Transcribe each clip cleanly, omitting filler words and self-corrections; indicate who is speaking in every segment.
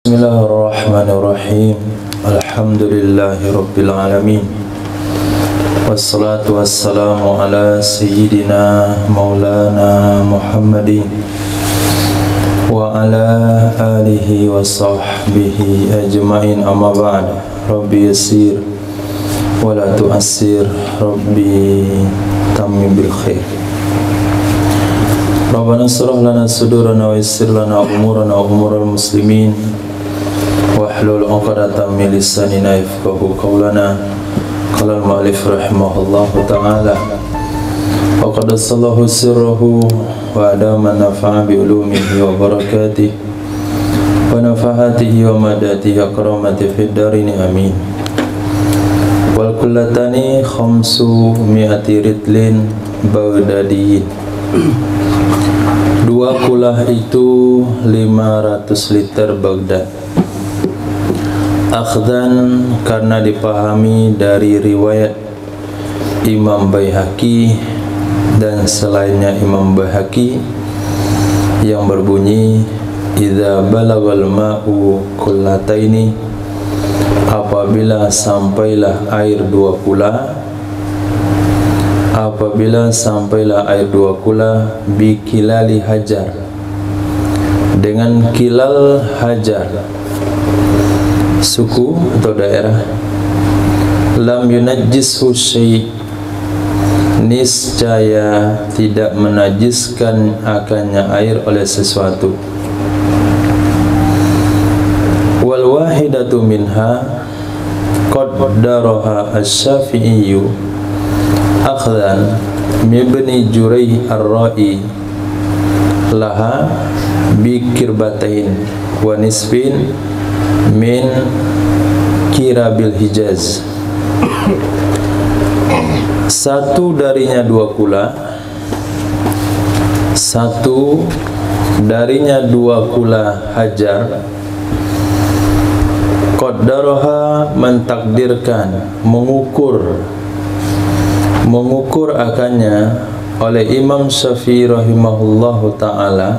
Speaker 1: Bismillahirrahmanirrahim. Alhamdulillahi rabbil alamin. Wassalatu wassalamu ala sayyidina maulana Muhammadin wa ala alihi wa sahbihi ajma'in, amma ba'd. Rabbi yassir wa la tu'assir, Rabbi tammim bil khair. Rabbana shrah lana sudurana wa yassir lana umurana wa umural muslimin wahlul 'uqdatam min lisanina yafqahu qawlana. Qala al-mu'allif rahimahullahu ta'ala wa qad sallahu sirruhu wa adama nafa'a bi ulumihi wa barakatihi wa nafahatihi wa madatihi akramati fid darini amin. Wal kullatani khamsu mi'ati ritlin baghdadiyin. Dua kulah itu 500 liter Baghdad. Akhdan karena dipahami dari riwayat Imam Baihaqi dan selainnya Imam Baihaqi yang berbunyi idza balagal ma'u kullataini, apabila sampailah air dua kula, apabila sampailah air dua kula bikilali hajar, dengan kilal hajar, suku atau daerah, lam yunajjishu syai', niscaya tidak menajiskan akannya air oleh sesuatu. Wal wahidatu minha qaddaraha asy-Syafi'i akhdan mibni Jurayh ar-Ra'i laha bikirbatain wa nisfin min kirabil Hijaz. Satu darinya dua kula, satu darinya dua kula hajar. Qaddaraha mentakdirkan, mengukur akannya oleh Imam Syafi'i rahimahullahu ta'ala.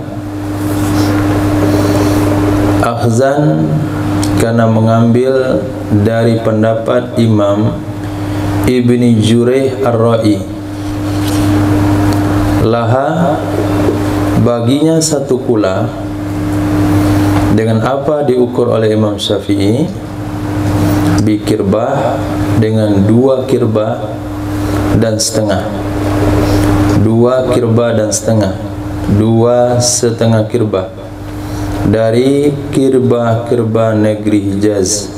Speaker 1: Akhzan karena mengambil dari pendapat Imam Ibni Jurayh ar-Ra'i. Laha baginya satu kula. Dengan apa diukur oleh Imam Syafi'i? Bikirbah, dengan dua kirbah dan setengah. Dua kirbah dan setengah, dua setengah kirbah dari kirbah-kirbah negeri Hijaz.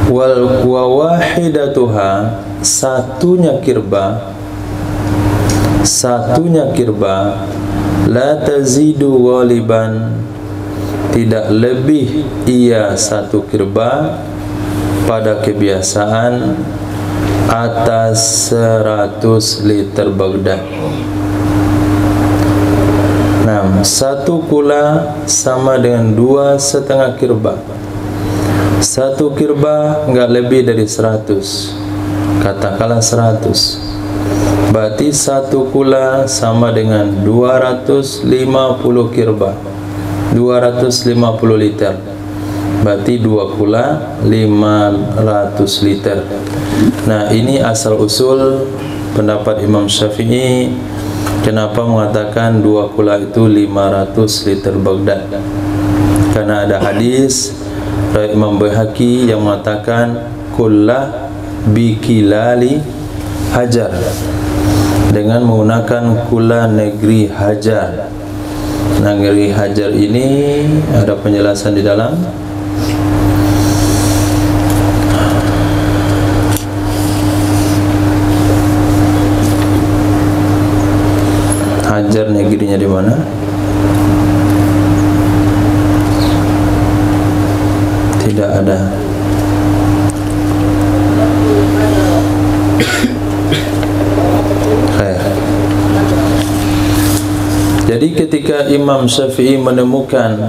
Speaker 1: Wal wahidatuha, satunya kirbah la tazidu ghaliban, tidak lebih ia satu kirbah pada kebiasaan atas 100 liter Baghdad. Nah, satu kula sama dengan dua setengah kirbah. Satu kirbah enggak lebih dari 100, katakanlah 100. Berarti satu kula sama dengan 250 kirbah, 250 liter. Berarti dua kula 500 liter. Nah, ini asal usul pendapat Imam Syafi'i. Kenapa mengatakan dua kula itu 500 liter Baghdad? Karena ada hadis dari Imam Baihaqi yang mengatakan kullah bikilali hajar, dengan menggunakan kula negeri hajar. Negeri hajar ini ada penjelasan di dalam. Hajar negerinya di mana? Tidak ada. Jadi ketika Imam Syafi'i menemukan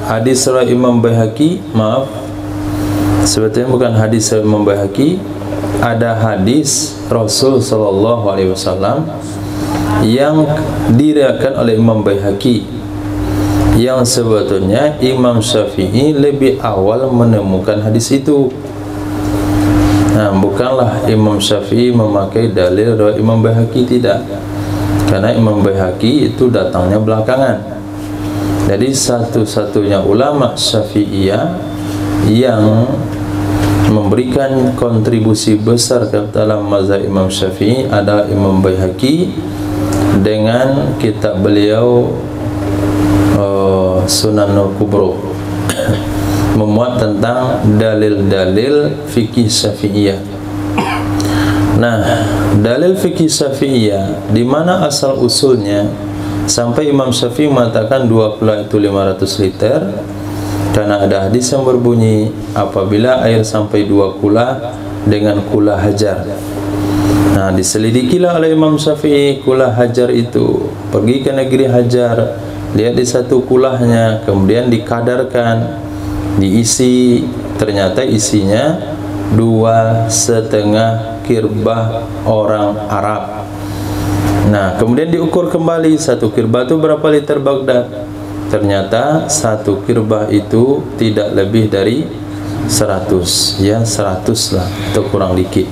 Speaker 1: hadis riwayat Imam Baihaqi, maaf, sebetulnya bukan hadis riwayat Imam Baihaqi, ada hadis Rasul sallallahu alaihi wasallam yang diriwayatkan oleh Imam Baihaqi yang sebetulnya Imam Syafi'i lebih awal menemukan hadis itu. Nah, bukanlah Imam Syafi'i memakai dalil riwayat Imam Baihaqi, tidak, karena Imam Baihaqi itu datangnya belakangan. Jadi satu-satunya ulama Syafi'iyah yang memberikan kontribusi besar ke dalam mazhab Imam Syafi'i adalah Imam Baihaqi dengan kitab beliau Sunanul Kubro, memuat tentang dalil-dalil fikih Syafi'iyah. Nah, dalil fikih Syafi'iyah di mana asal usulnya sampai Imam Syafi'i mengatakan 2 kula itu 500 liter, karena ada hadis yang berbunyi apabila air sampai 2 kula dengan kula hajar. Nah, diselidikilah oleh Imam Syafi'i kula hajar itu, pergi ke negeri Hajar, lihat di satu kulahnya, kemudian dikadarkan, diisi, ternyata isinya 2,5 kirbah orang Arab. Nah, kemudian diukur kembali, satu kirbah itu berapa liter Baghdad. Ternyata satu kirbah itu tidak lebih dari 100, ya 100 lah, atau kurang dikit.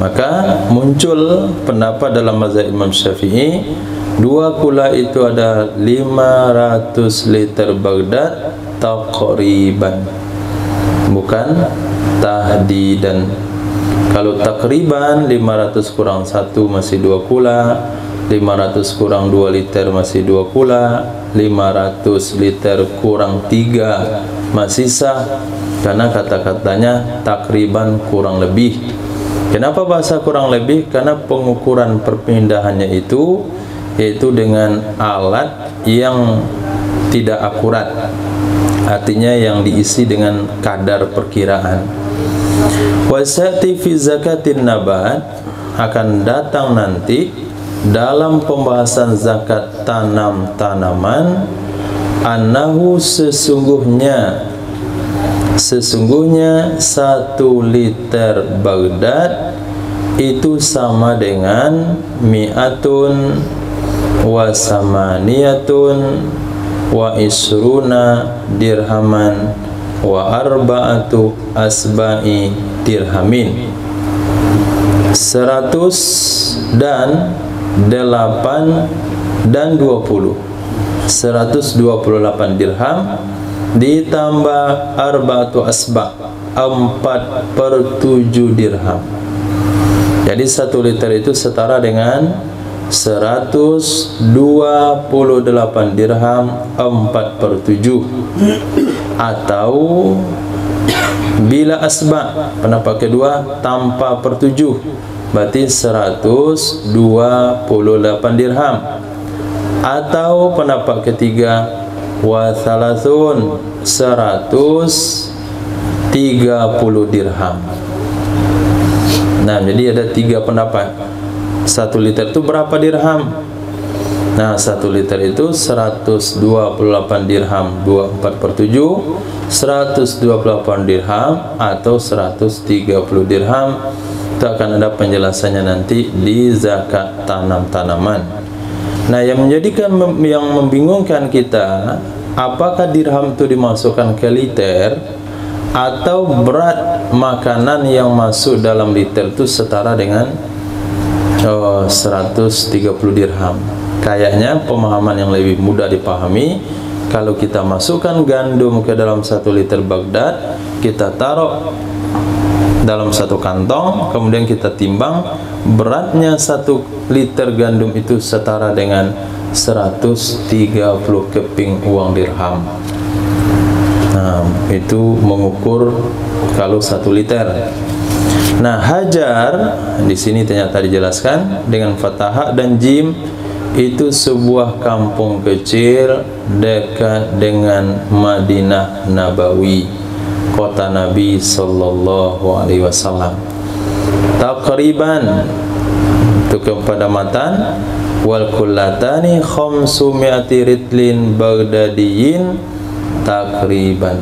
Speaker 1: Maka muncul pendapat dalam mazhab Imam Syafi'i, 2 kula itu ada 500 liter Baghdad taqriban, bukan tahdidan. Kalau takriban 500 kurang 1 masih 2 kula, 500 kurang 2 liter masih 2 kula, 500 liter kurang 3 masih sah, karena kata-katanya takriban kurang lebih. Kenapa bahasa kurang lebih? Karena pengukuran perpindahannya itu yaitu dengan alat yang tidak akurat, artinya yang diisi dengan kadar perkiraan. Wasati fi zakatin nabat, akan datang nanti dalam pembahasan zakat tanam-tanaman, annahu sesungguhnya 1 liter Baghdad itu sama dengan mi'atun wa samaniyatun wa isruna dirhaman wa arba'atu asba'i dirhamin. 100 dan 8 dan 20, 128 dirham ditambah arba'atu asba', 4/7 dirham. Jadi 1 liter itu setara dengan 128 dirham 4/7, atau bila asba' pendapat kedua tanpa per7 berarti 128 dirham, atau pendapat ketiga wa thalathun 130 dirham. Nah, jadi ada 3 pendapat. 1 liter itu berapa dirham? Nah, 1 liter itu 128 dirham 4/7, 128 dirham atau 130 dirham. Itu akan ada penjelasannya nanti di zakat tanam-tanaman. Nah, yang membingungkan kita, apakah dirham itu dimasukkan ke liter atau berat makanan yang masuk dalam liter itu setara dengan 130 dirham. Kayaknya pemahaman yang lebih mudah dipahami, kalau kita masukkan gandum ke dalam 1 liter Baghdad, kita taruh dalam satu kantong, kemudian kita timbang, beratnya 1 liter gandum itu setara dengan 130 keping uang dirham. Nah, itu mengukur kalau 1 liter. Nah, Hajar di sini ternyata dijelaskan dengan fathah dan jim, itu sebuah kampung kecil dekat dengan Madinah Nabawi, kota Nabi sallallahu alaihi wasallam. Taqriban itu kepadamatan wal kullatani 500 ritlin baghdadiyin takriban.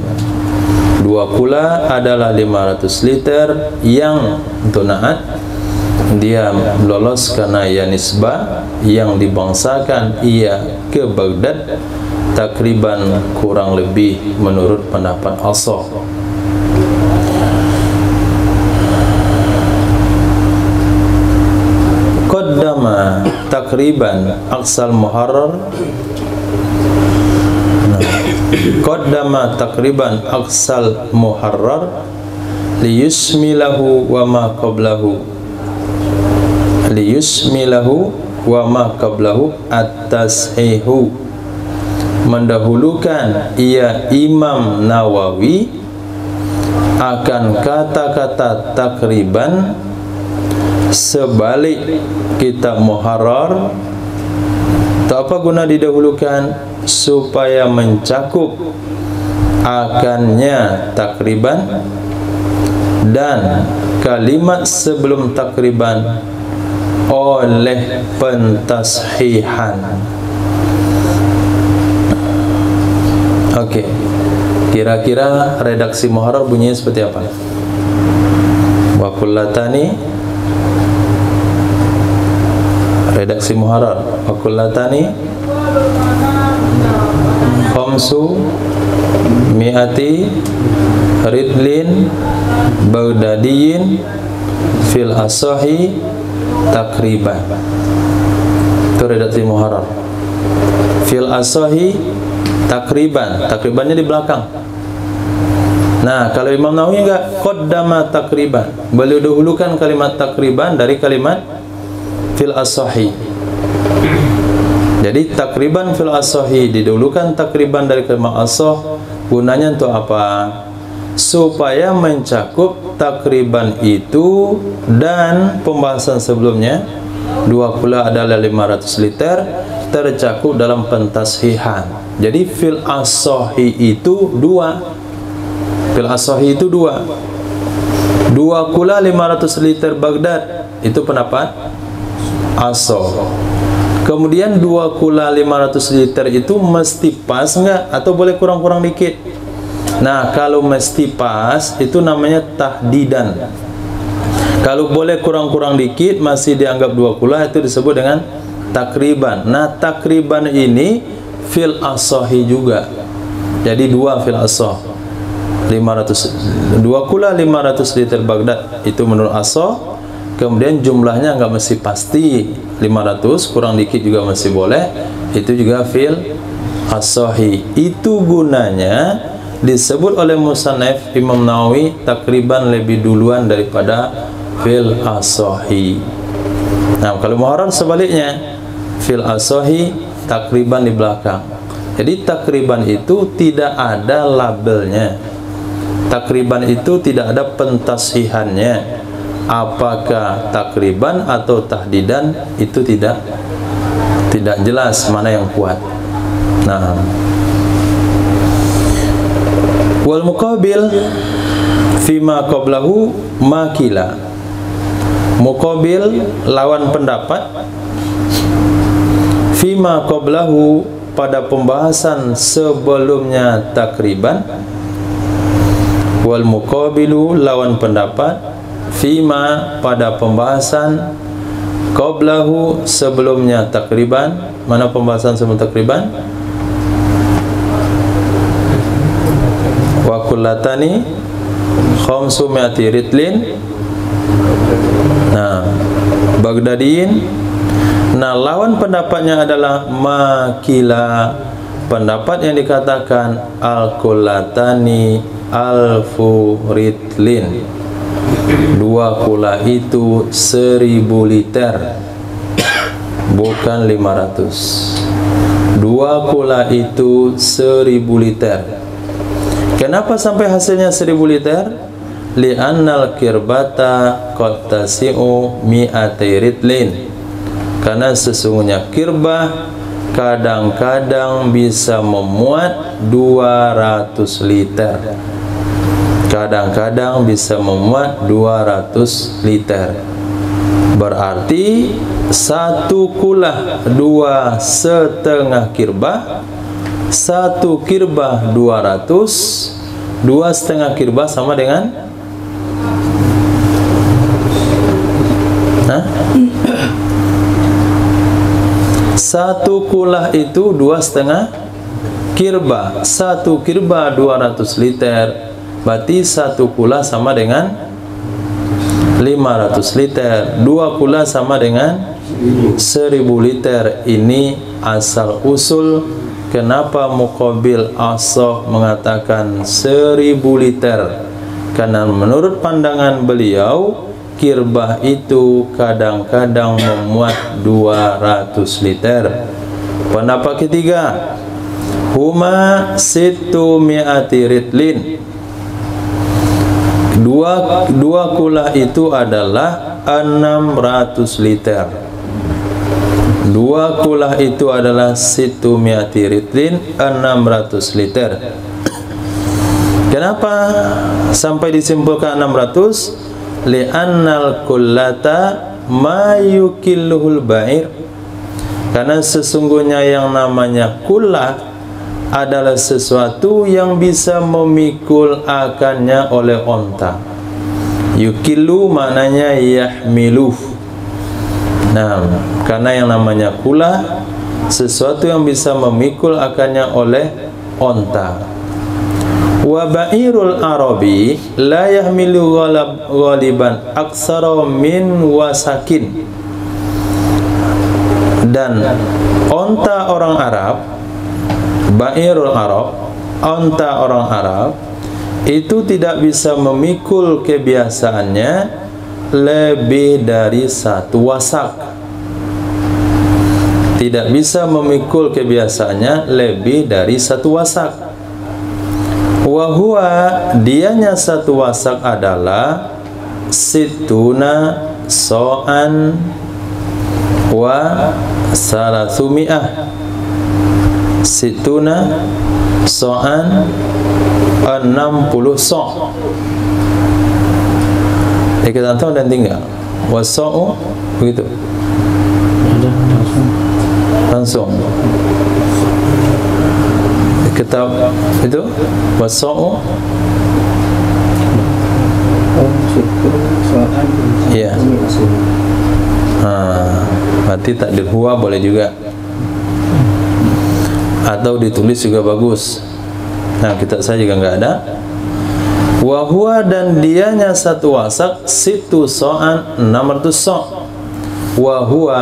Speaker 1: 2 kula adalah 500 liter yang untuk naat dia lolos karena ia nisbah yang dibangsakan ia ke Baghdad, takriban kurang lebih menurut pendapat ashab. Qaddama takriban aqsal muharrar. Qaddama takriban aqsal muharrar liyusmilahu wa ma qablahu, liyusmilahu wa ma qablahu at-tashihu. Mendahulukan ia Imam Nawawi akan kata-kata takriban sebalik kitab muharrar. Tak apa guna didahulukan? Supaya mencakup akannya takriban dan kalimat sebelum takriban oleh pentashihan. Okey, kira-kira redaksi muharrar bunyinya seperti apa? Wa kullatani, redaksi muharrar, wa kullatani khamsu mi'ati ridlin baghdadiyin fil asahi takriban. Itu redaksi muharrar. Fil asahi takriban, takribannya di belakang. Nah, kalau Imam Nawawi enggak, qaddama takriban, beliau dahulukan kalimat takriban dari kalimat fil asahi. Jadi takriban fil asahi didahulukan takriban dari kalimat asah. Gunanya untuk apa? Supaya mencakup takriban itu dan pembahasan sebelumnya, 2 kula adalah 500 liter, tercakup dalam pentashihan. Jadi fil asahi itu 2. Fil asahi itu 2. 2 kula 500 liter Baghdad, itu pendapat asah. Kemudian 2 kula 500 liter itu mesti pas enggak? Atau boleh kurang-kurang dikit? Nah, kalau mesti pas itu namanya tahdidan. Kalau boleh kurang-kurang dikit masih dianggap 2 kula, itu disebut dengan takriban. Nah, takriban ini fil asahi juga. Jadi 2 fil asah. 2 kula 500 liter Baghdad itu menurut asah. Kemudian jumlahnya enggak mesti pasti 500, kurang dikit juga masih boleh, itu juga fil asahi. Itu gunanya disebut oleh musannaf Imam Nawawi takriban lebih duluan daripada fil asahi. Nah, kalau muharrar sebaliknya, fil asahi takriban di belakang. Jadi takriban itu tidak ada labelnya, takriban itu tidak ada pentashihannya. Apakah takriban atau tahdidan itu tidak jelas mana yang kuat. Nah, wal muqabil fima qablahu makila. Muqabil lawan pendapat fima qablahu pada pembahasan sebelumnya takriban. Wal muqabilu lawan pendapat fima pada pembahasan qablahu sebelumnya takriban. Mana pembahasan sebelum takriban? Wa kullatani khamsu mi'ati ritlin. Nah, Baghdadiyin. Nah, lawan pendapatnya adalah makila, pendapat yang dikatakan al-kullatani alfu ritlin. 2 kula itu 1000 liter, bukan 500. 2 kula itu 1000 liter. Kenapa sampai hasilnya 1000 liter? Li'annal kirbata qad tasi'u mi'ati ritlin. Karena sesungguhnya kirbah kadang-kadang bisa memuat 200 liter. Kadang-kadang bisa memuat 200 liter. Berarti 1 kulah 2,5 kirbah, 1 kirbah 200, 2,5 kirbah sama dengan 1 kulah itu 2,5 kirba, satu kirba 200 liter, berarti satu kula sama dengan 500 liter, dua kula sama dengan 1000 liter. Ini asal usul kenapa Muqabil Ashah mengatakan 1000 liter, karena menurut pandangan beliau kirbah itu kadang-kadang memuat 200 liter. Pendapat ketiga, huma situ mi'ati ritlin, dua kula itu adalah 600 liter. Dua kula itu adalah situ mi'ati ritlin, 600 liter. Kenapa sampai disimpulkan 600? Li'annal kullata ma yukilluhul ba'ir, karena sesungguhnya yang namanya kullah adalah sesuatu yang bisa memikul akannya oleh onta. Yukillu maknanya yahmiluh. Nah, karena yang namanya kullah sesuatu yang bisa memikul akannya oleh onta. Wa ba'irul arabi la yahmilu ghaliban aksara min wasakin, dan onta orang Arab, ba'irul Arab, onta orang Arab itu tidak bisa memikul kebiasaannya lebih dari satu wasak. Tidak bisa memikul kebiasaannya lebih dari satu wasak. Wahua, dianya satu wasak adalah situna so'an wa salasumi'ah. Situna so'an 60 so'. Kita tahu dan tinggal waso'u begitu langsung kitab itu waso'u. Iya. Berarti takdir huwa boleh juga, atau ditulis juga bagus. Nah, kitab saya juga nggak ada. Wahua, dan dianya satu wasak situ so'an 600 so'. Wahua,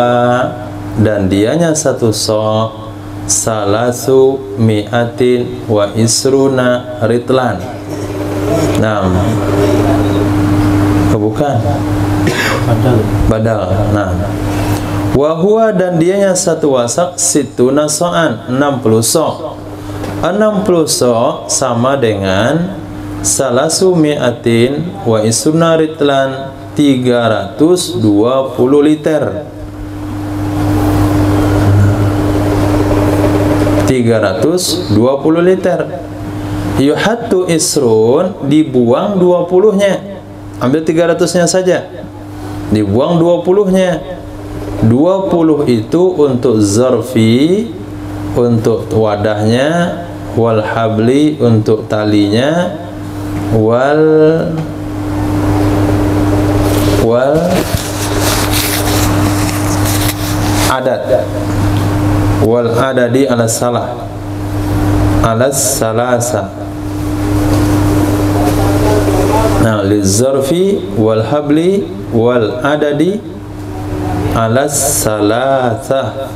Speaker 1: dan dianya satu so' salasu mi'atin wa isruna ritlan. Nah, bukan badal. Nah, wahua, dan dianya satu wasak situna so'an 60 so'. 60 so' sama dengan salasu mi'atin wa isruna ritlan, 320 liter. 320 liter. Yuhattu isrun, dibuang 20-nya. Ambil 300-nya saja, dibuang 20-nya. 20 itu untuk zarfi, untuk wadahnya, wal habli untuk talinya, wal adad, wal adadi ala salah, ala salasa. Nah, lizarfi wal habli wal adadi ala salasa.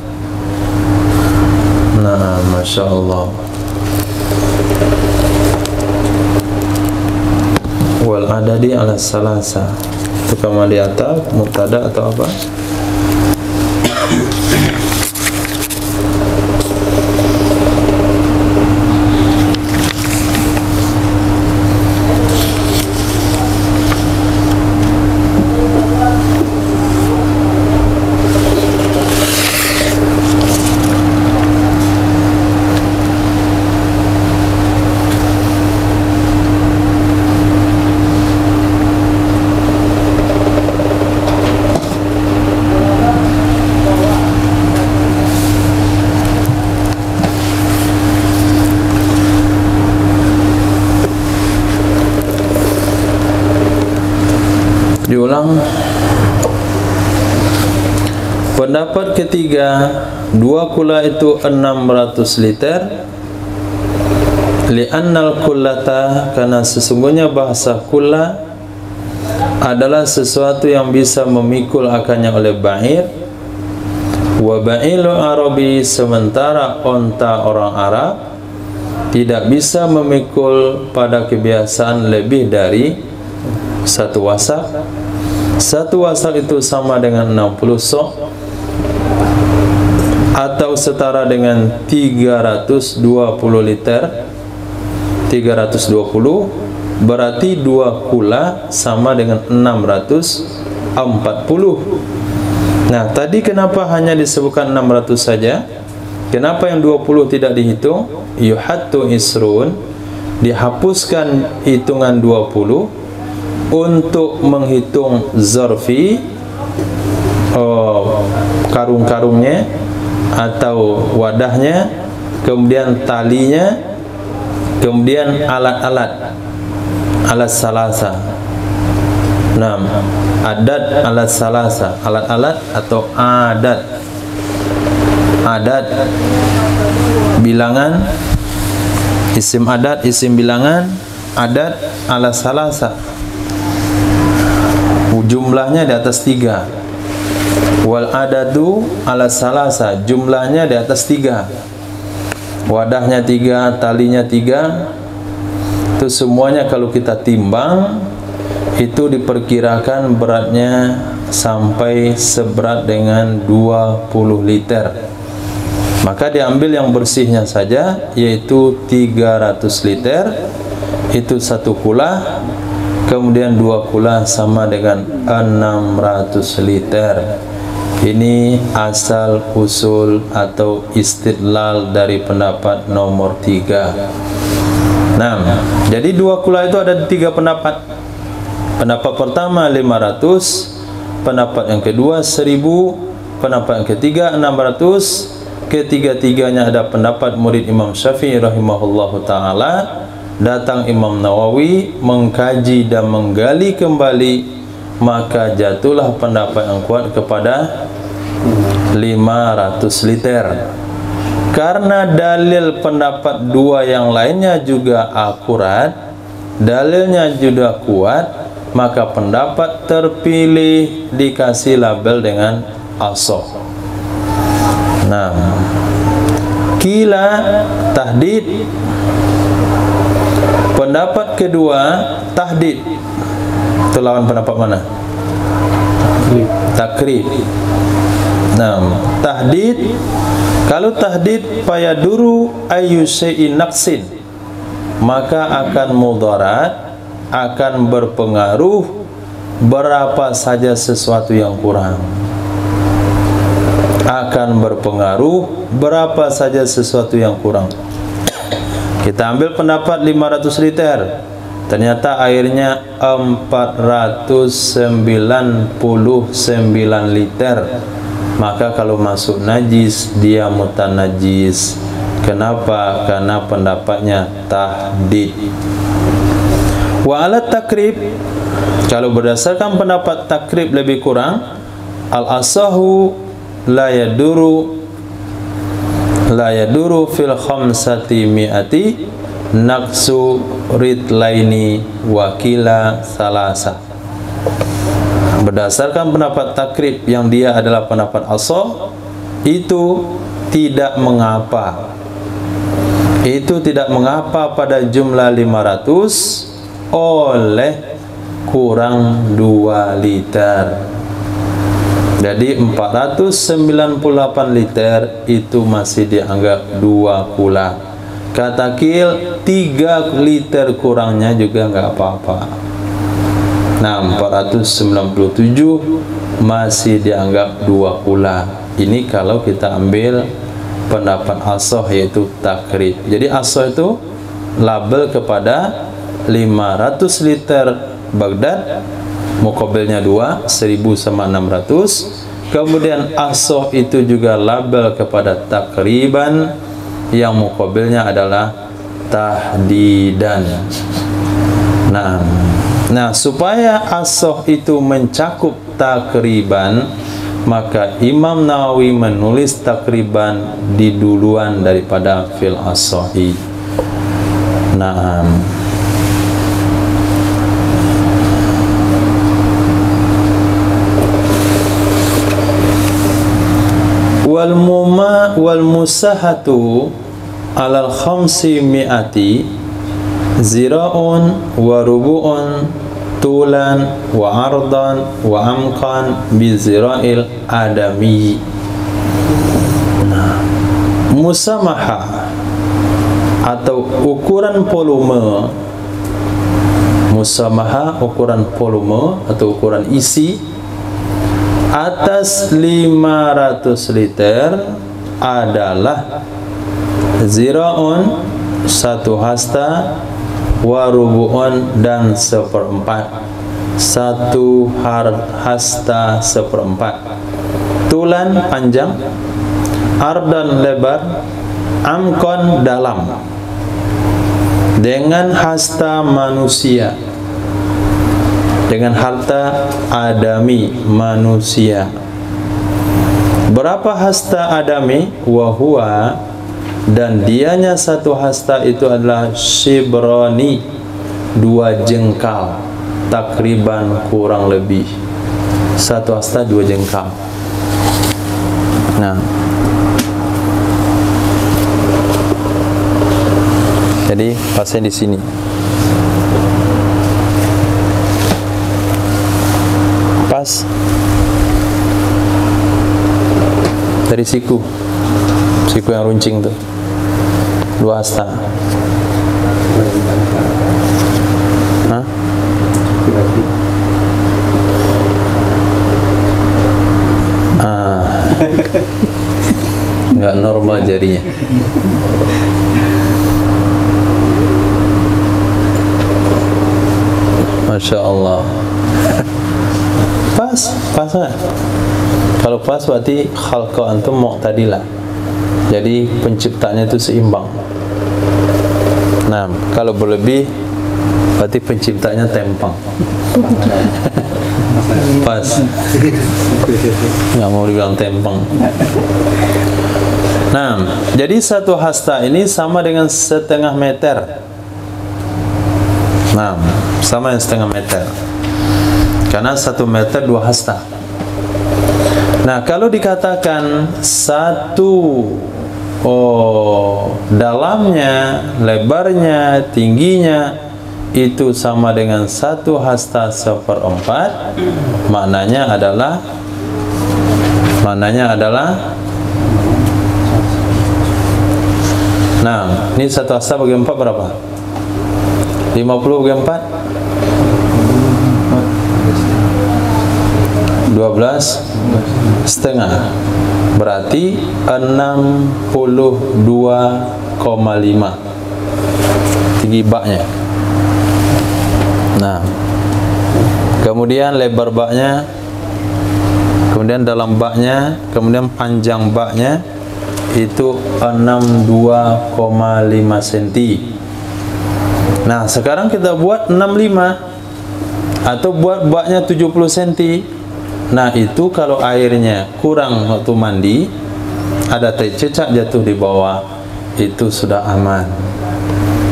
Speaker 1: Nah, masya Allah. Wal adadi ala salasa itu kama di atas mubtada atau apa? Diulang. Pendapat ketiga, 2 kula itu 600 liter, Li'annal kullata, karena sesungguhnya bahasa kulla adalah sesuatu yang bisa memikul akannya oleh ba'ir. Wa ba'ilu arabi, sementara onta orang Arab tidak bisa memikul pada kebiasaan lebih dari satu wasak. Satu wasak itu sama dengan 60 sok atau setara dengan 320 liter. 320 berarti 2 kula sama dengan 640. Nah, tadi kenapa hanya disebutkan 600 saja? Kenapa yang 20 tidak dihitung? Yuhattu isrun, dihapuskan hitungan 20 untuk menghitung zarfi, karung-karungnya atau wadahnya, kemudian talinya, kemudian alat-alat salasa. Nah, adat alat salasa, alat-alat atau adat bilangan, isim adat, isim bilangan, adat alat salasa. Jumlahnya di atas 3. Wal adadu alat salasa, jumlahnya di atas 3. Wadahnya 3, talinya 3. Itu semuanya kalau kita timbang itu diperkirakan beratnya sampai seberat dengan 20 liter. Maka diambil yang bersihnya saja, yaitu 300 liter. Itu 1 kula. Kemudian 2 kula sama dengan 600 liter. Ini asal usul atau istidlal dari pendapat nomor 3. Nah, jadi 2 kula itu ada 3 pendapat. Pendapat pertama 500, pendapat yang kedua 1000, pendapat yang ketiga 600. Ketiga-tiganya ada pendapat murid Imam Syafi'i rahimahullahu ta'ala. Datang Imam Nawawi mengkaji dan menggali kembali, maka jatuhlah pendapat yang kuat kepada 500 liter. Karena dalil pendapat 2 yang lainnya juga akurat, dalilnya juga kuat, maka pendapat terpilih dikasih label dengan ashah. Nah, kila tahdid. Pendapat kedua tahdid. Itu lawan pendapat mana? Takrib. Nah, tahdid, kalau tahdid fayaduru ayyu syai'in naqsin, maka akan mudarat, akan berpengaruh berapa saja sesuatu yang kurang. Akan berpengaruh berapa saja sesuatu yang kurang. Kita ambil pendapat 500 liter. Ternyata airnya 499 liter. Maka kalau masuk najis, dia mutanajis. Kenapa? Karena pendapatnya tahdid. Wa alat takrib, kalau berdasarkan pendapat takrib lebih kurang, al-asahu la yaduru fil khamsati mi'ati naqsu ritlaini wakila salasa. Berdasarkan pendapat takrib yang dia adalah pendapat ashah, itu tidak mengapa. Itu tidak mengapa pada jumlah 500 oleh kurang 2 liter. Jadi 498 liter itu masih dianggap 2 kula. Kata Kil, 3 liter kurangnya juga nggak apa-apa. Nah, 497 masih dianggap 2 kula. Ini kalau kita ambil pendapat ashah, yaitu takrib. Jadi ashah itu label kepada 500 liter Baghdad, muqabilnya 2, 1000 sama 600. Kemudian ashah itu juga label kepada takriban, yang muqabilnya adalah tahdidan. Nah, supaya ashah itu mencakup takriban, maka Imam Nawawi menulis takriban di duluan daripada fil ashahi. Naam. Wal musahatu alal khamsi mi'ati zira'un wa rubu'un tulan wa ardan wa amkan bi zira'il adami. Nah, musamaha atau ukuran volume, musamaha ukuran volume atau ukuran isi atas 500 liter adalah zira'un, 1 hasta, wa rubu'un, dan 1/4, 1 hasta 1/4, tulan panjang, ardan lebar, amkon dalam, dengan hasta manusia, dengan harta adami manusia. Berapa hasta adami? Wahua, dan dianya 1 hasta itu adalah shibroni, 2 jengkal, takriban kurang lebih 1 hasta 2 jengkal. Nah, jadi pasnya di sini. Pas dari siku yang runcing tuh 2 hasta. Hah? Nggak normal jadinya. Masya Allah. Pas nggak? Kalau pas berarti khalqa antum muqtadilah. Jadi penciptanya itu seimbang. Nah, kalau berlebih berarti penciptanya tempang. Pas. Nggak mau dibilang tempang. Nah, jadi 1 hasta ini sama dengan 1/2 meter. Nah, sama yang 1/2 meter. Karena 1 meter 2 hasta. Nah, kalau dikatakan 1 dalamnya, lebarnya, tingginya itu sama dengan 1 hasta 1/4, maknanya adalah nah, ini 1 hasta bagi 4 berapa? 50 bagi 4? 12,5, berarti 62,5 tinggi baknya. Nah, kemudian lebar baknya, kemudian dalam baknya, kemudian panjang baknya itu 62,5 cm. Nah, sekarang kita buat 65 atau buat baknya 70 cm. Nah, itu kalau airnya kurang waktu mandi, ada cecak jatuh di bawah, itu sudah aman.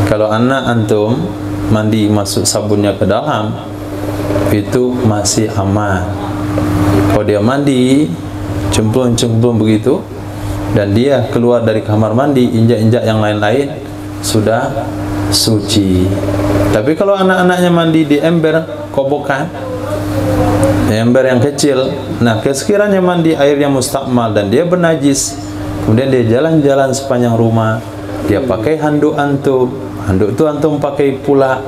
Speaker 1: Kalau anak antum mandi masuk sabunnya ke dalam, itu masih aman. Kalau dia mandi cemplung-cemplung begitu dan dia keluar dari kamar mandi, injak-injak yang lain-lain, sudah suci. Tapi kalau anak-anaknya mandi di ember kobokan, ember yang kecil, nah sekiranya mandi airnya mustakmal dan dia bernajis, kemudian dia jalan-jalan sepanjang rumah, dia pakai handuk antum, handuk itu antum pakai pula,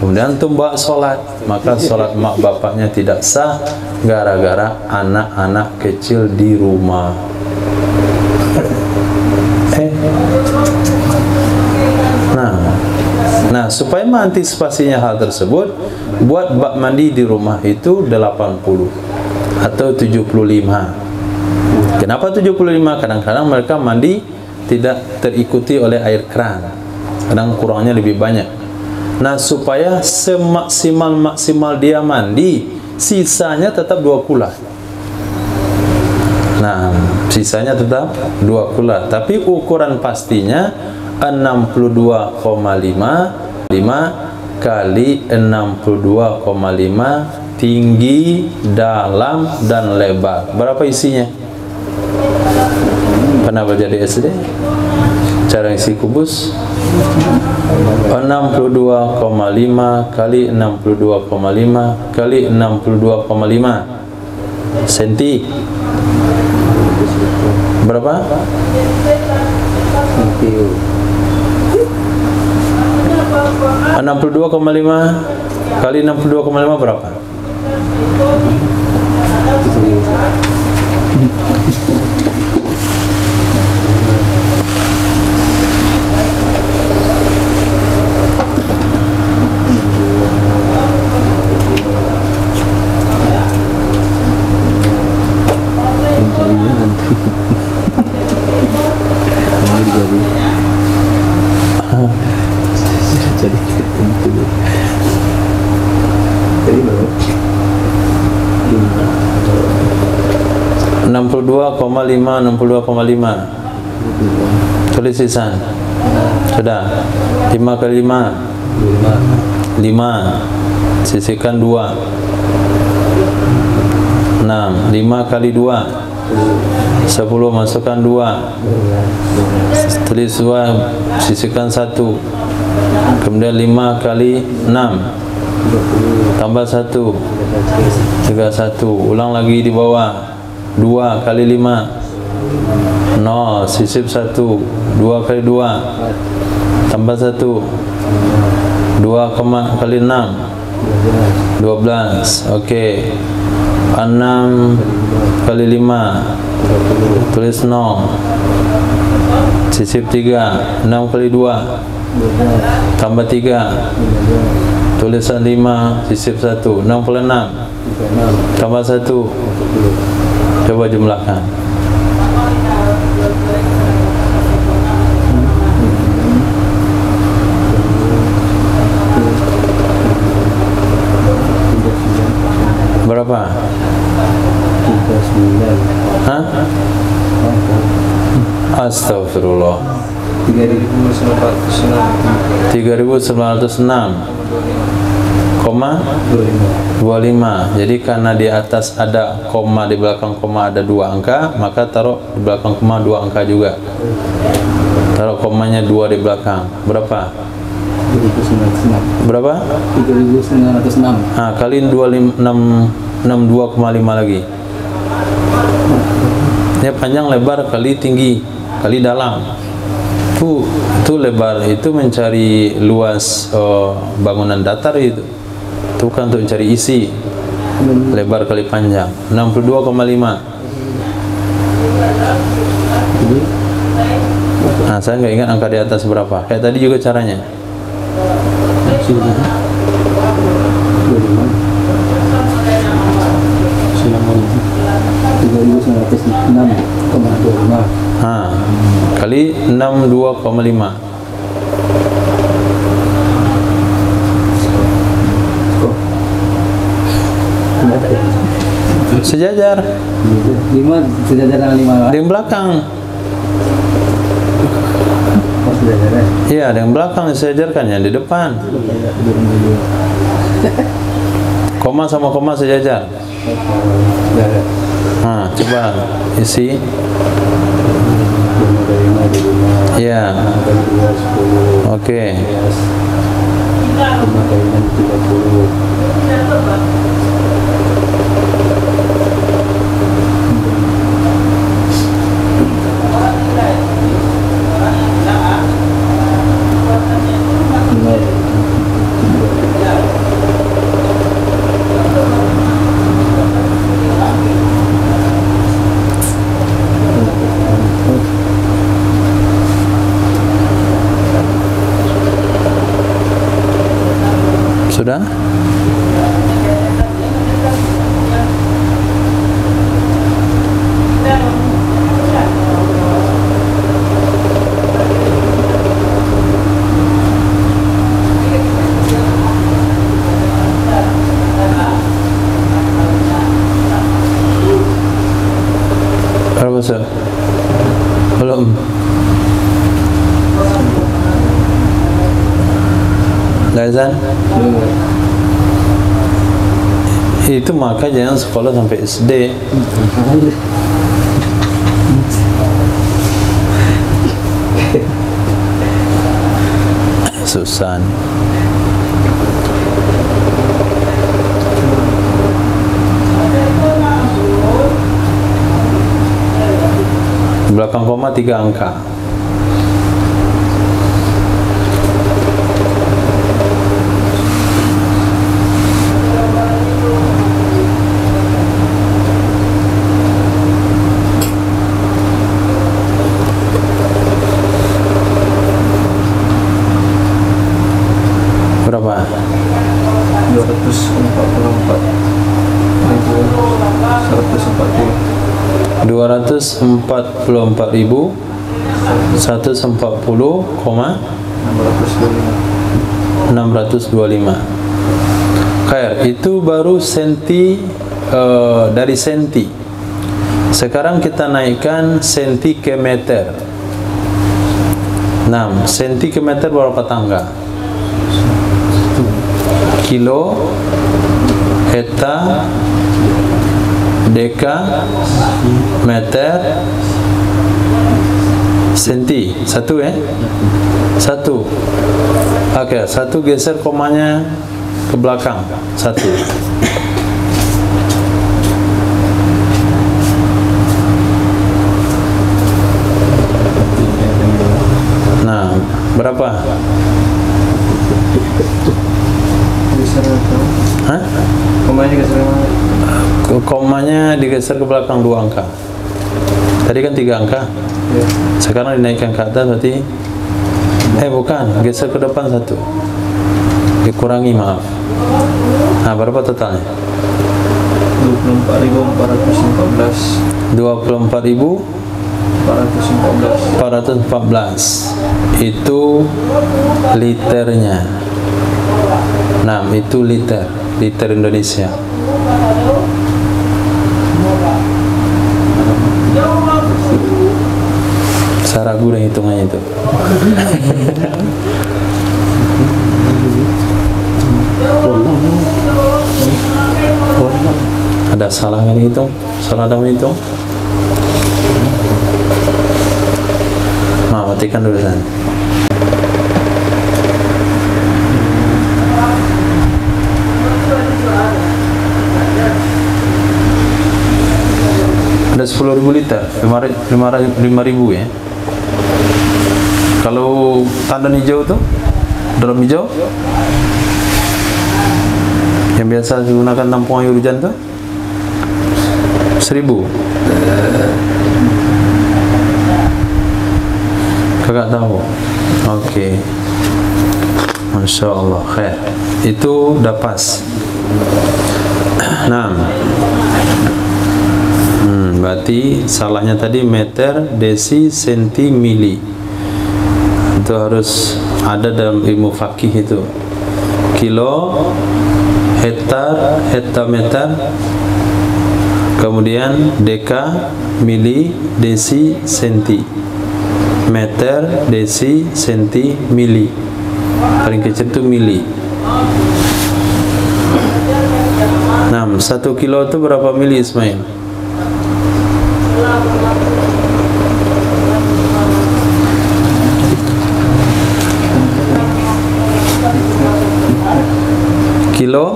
Speaker 1: kemudian antum bawa sholat, maka sholat mak bapaknya tidak sah gara-gara anak-anak kecil di rumah. Nah, supaya mengantisipasinya hal tersebut, buat bak mandi di rumah itu 80 atau 75. Kenapa 75? Kadang-kadang mereka mandi tidak terikuti oleh air keran, kadang kurangnya lebih banyak. Nah, supaya semaksimal dia mandi, sisanya tetap 2 kula. Nah, sisanya tetap 2 kula, tapi ukuran pastinya 62,5 kali 62,5 tinggi, dalam, dan lebar. Berapa isinya? Pernah belajar di SD? Cara isi kubus 62,5 kali 62,5 kali 62,5 senti. Berapa? 62,5 kali 62,5 berapa?
Speaker 2: Jadi
Speaker 1: 62,5 tulis lisan. Sudah. 5 kali 5 5 sisihkan 2 6. 5 kali 2 10, masukkan 2 tulis 2 sisihkan 1. Kemudian 5 kali 6 tambah 1 31. Ulang lagi di bawah. 2 kali 5 0, sisip 1. 2 kali 2 tambah 1 2 kali 6 12. Oke. 6 kali 5 tulis 0 sisip 3. 6 kali 2 tambah 3 tulisan 5 sisip 1. 6 kali 6 tambah 1. Coba jumlahkan. Berapa?
Speaker 2: 39.
Speaker 1: Hah? Astagfirullah. 3.906,25. Jadi karena di atas ada koma, di belakang koma ada 2 angka, maka taruh di belakang koma 2 angka juga. Taruh komanya 2 di belakang. Berapa?
Speaker 2: 3.906.
Speaker 1: Berapa?
Speaker 2: 3.906.
Speaker 1: Nah, kaliin 62,5 lagi. Ini panjang, lebar, kali tinggi, kali dalam. Itu lebar itu mencari luas bangunan datar itu. Itu bukan untuk mencari isi. Lebar kali panjang 62,5. Nah, saya nggak ingat angka di atas berapa. Kayak tadi juga caranya.
Speaker 2: 3.906,25.
Speaker 1: Kali 62,5. Sejajar.
Speaker 2: 5 sejajar dengan 5
Speaker 1: Di belakang.
Speaker 2: Oh, sejajar ya?
Speaker 1: Iya, yang belakang sejajarkan, yang di depan. Koma sama koma sejajar. Nah, coba isi. Iya. Oke. Sudah? Berapa sih? Belum. Itu maka jangan sekolah sampai SD. Susah nih. Belakang koma 3 angka. Berapa? 244.625. Khair, itu baru senti, dari senti. Sekarang kita naikkan senti ke meter. 6 senti ke meter berapa tangga? Kilo, hektar, deka, meter, senti. Satu ya? Satu. Oke, satu geser komanya ke belakang. Satu. Nah, berapa? Hah? Komanya digeser ke belakang 2 angka. Tadi kan 3 angka. Ya. Sekarang dinaikkan ke atas berarti bukan, geser ke depan 1. Dikurangi, maaf. Nah, berapa totalnya? 24.414. Itu liternya. Nah, itu liter Indonesia. Saya ragu dengan hitungannya itu. Ada salah kan hitung? Salah dalam hitung? Matikan dulu sana. Ada 10.000 liter, 5.000 ya. Kalau tanda hijau tuh, drum hijau yang biasa digunakan tampung air hujan tuh 1.000. Kakak tahu? Oke. Masya Allah, khair. Itu udah pas. 6. Berarti salahnya tadi meter, desi, senti, mili. Itu harus ada dalam ilmu fakih itu. Kilo, hektar, hektameter, kemudian deka, mili, desi, senti. Meter, desi, senti, mili. Paling kecil itu mili. 6. 1 kilo itu berapa mili, Ismail? Kilo,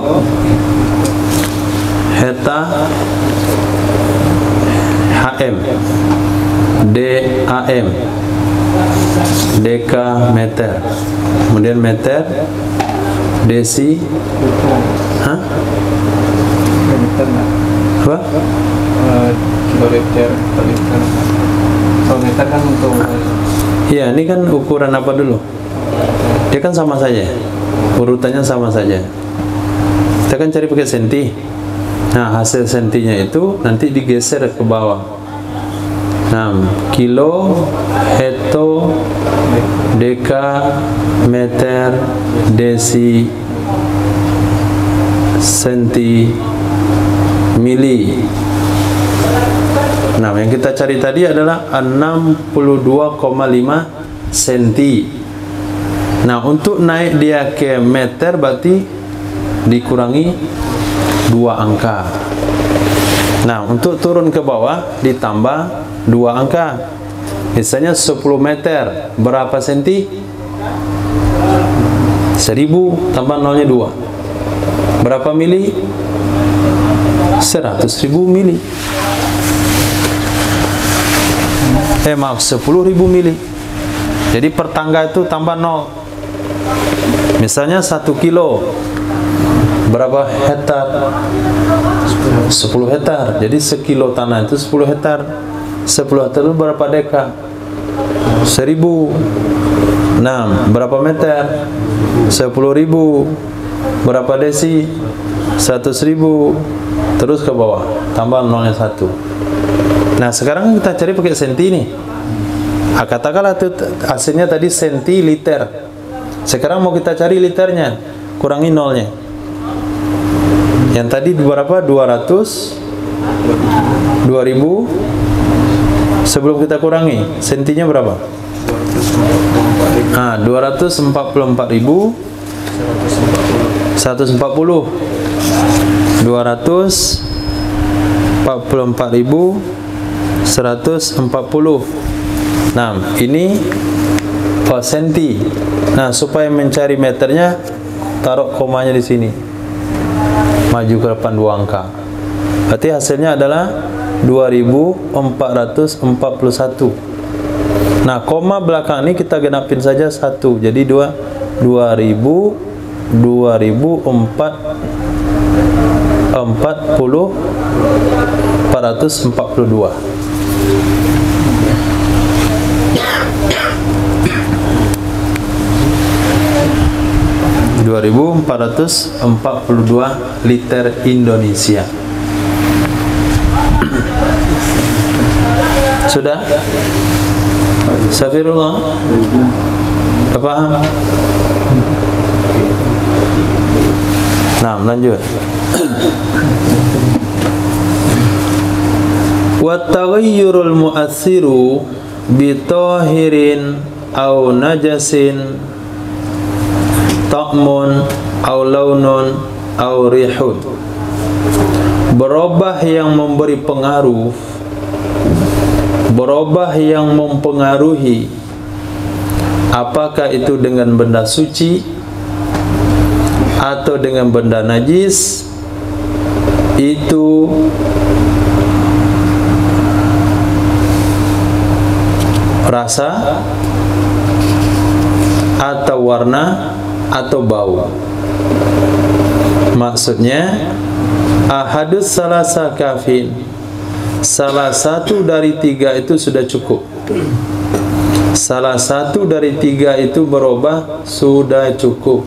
Speaker 1: hektar, HM, DAM, deka, meter, kemudian meter, desi, apa? Kiloliter, liter. Kalau meter kan untuk. Iya, ini kan ukuran apa dulu? Dia kan sama saja, urutannya sama saja. Kita kan cari pakai senti. Nah, hasil sentinya itu nanti digeser ke bawah. 6 kilo, hekto, deka, meter, desi, senti, mili. Nah, yang kita cari tadi adalah 62,5 senti. Nah, untuk naik dia ke meter berarti dikurangi 2 angka. Nah, untuk turun ke bawah ditambah 2 angka. Misalnya 10 meter berapa senti? 1000 tambah nolnya 2. Berapa mili? 100.000 mili. Maaf, 10.000 mili. Jadi per tangga itu tambah 0. Misalnya 1 kilo berapa hektar? 10 hektar. Jadi sekilo tanah itu 10 hektar. 10 hektar itu berapa deka? 1000. Nah, berapa meter? 10.000. Berapa desi? 100.000. Terus ke bawah, tambah nolnya 1. Nah, sekarang kita cari pakai senti nih. Katakanlah itu hasilnya tadi sentiliter. Sekarang mau kita cari liternya, kurangi nolnya. Yang tadi berapa? 200, 2000. Sebelum kita kurangi, sentinya berapa? 244.000, 140. 244.140. Nah, ini senti. Nah, supaya mencari meternya, taruh komanya di sini. Maju ke depan 2 angka. Berarti hasilnya adalah 2441. Nah, koma belakang ini kita genapin saja 1. Jadi 442. 2442 liter Indonesia. Sudah? Safirullah? Paham? Nah, lanjut. Wa taghayyurul mu'assiru bi tahirin aw najasin ta'mun aw launun aw rihun. Berubah yang memberi pengaruh, berubah yang mempengaruhi, apakah itu dengan benda suci atau dengan benda najis, itu rasa atau warna atau bau. Maksudnya ahadus salasa kafin, salah satu dari 3 itu sudah cukup. Salah satu dari 3 itu berubah sudah cukup.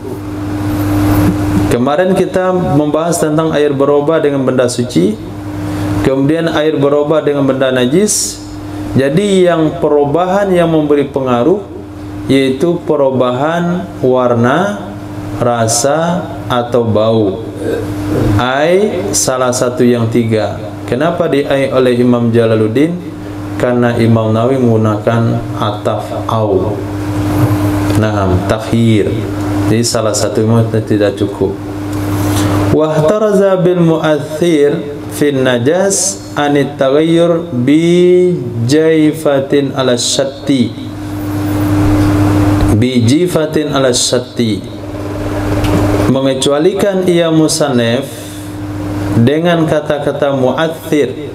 Speaker 1: Kemarin kita membahas tentang air berubah dengan benda suci, kemudian air berubah dengan benda najis. Jadi yang perubahan yang memberi pengaruh yaitu perubahan warna, rasa atau bau. Ai salah satu yang 3. Kenapa diai oleh Imam Jalaluddin? Karena Imam Nawawi menggunakan ataf au. Naam, takhir. Jadi salah satu tidak cukup. Wahtaraza bil mu'athir fin najas anit taghayyur bi jaifatin ala syatti, bi jifatin ala syatti. Mengecualikan ia musannaf dengan kata-kata mu'athir.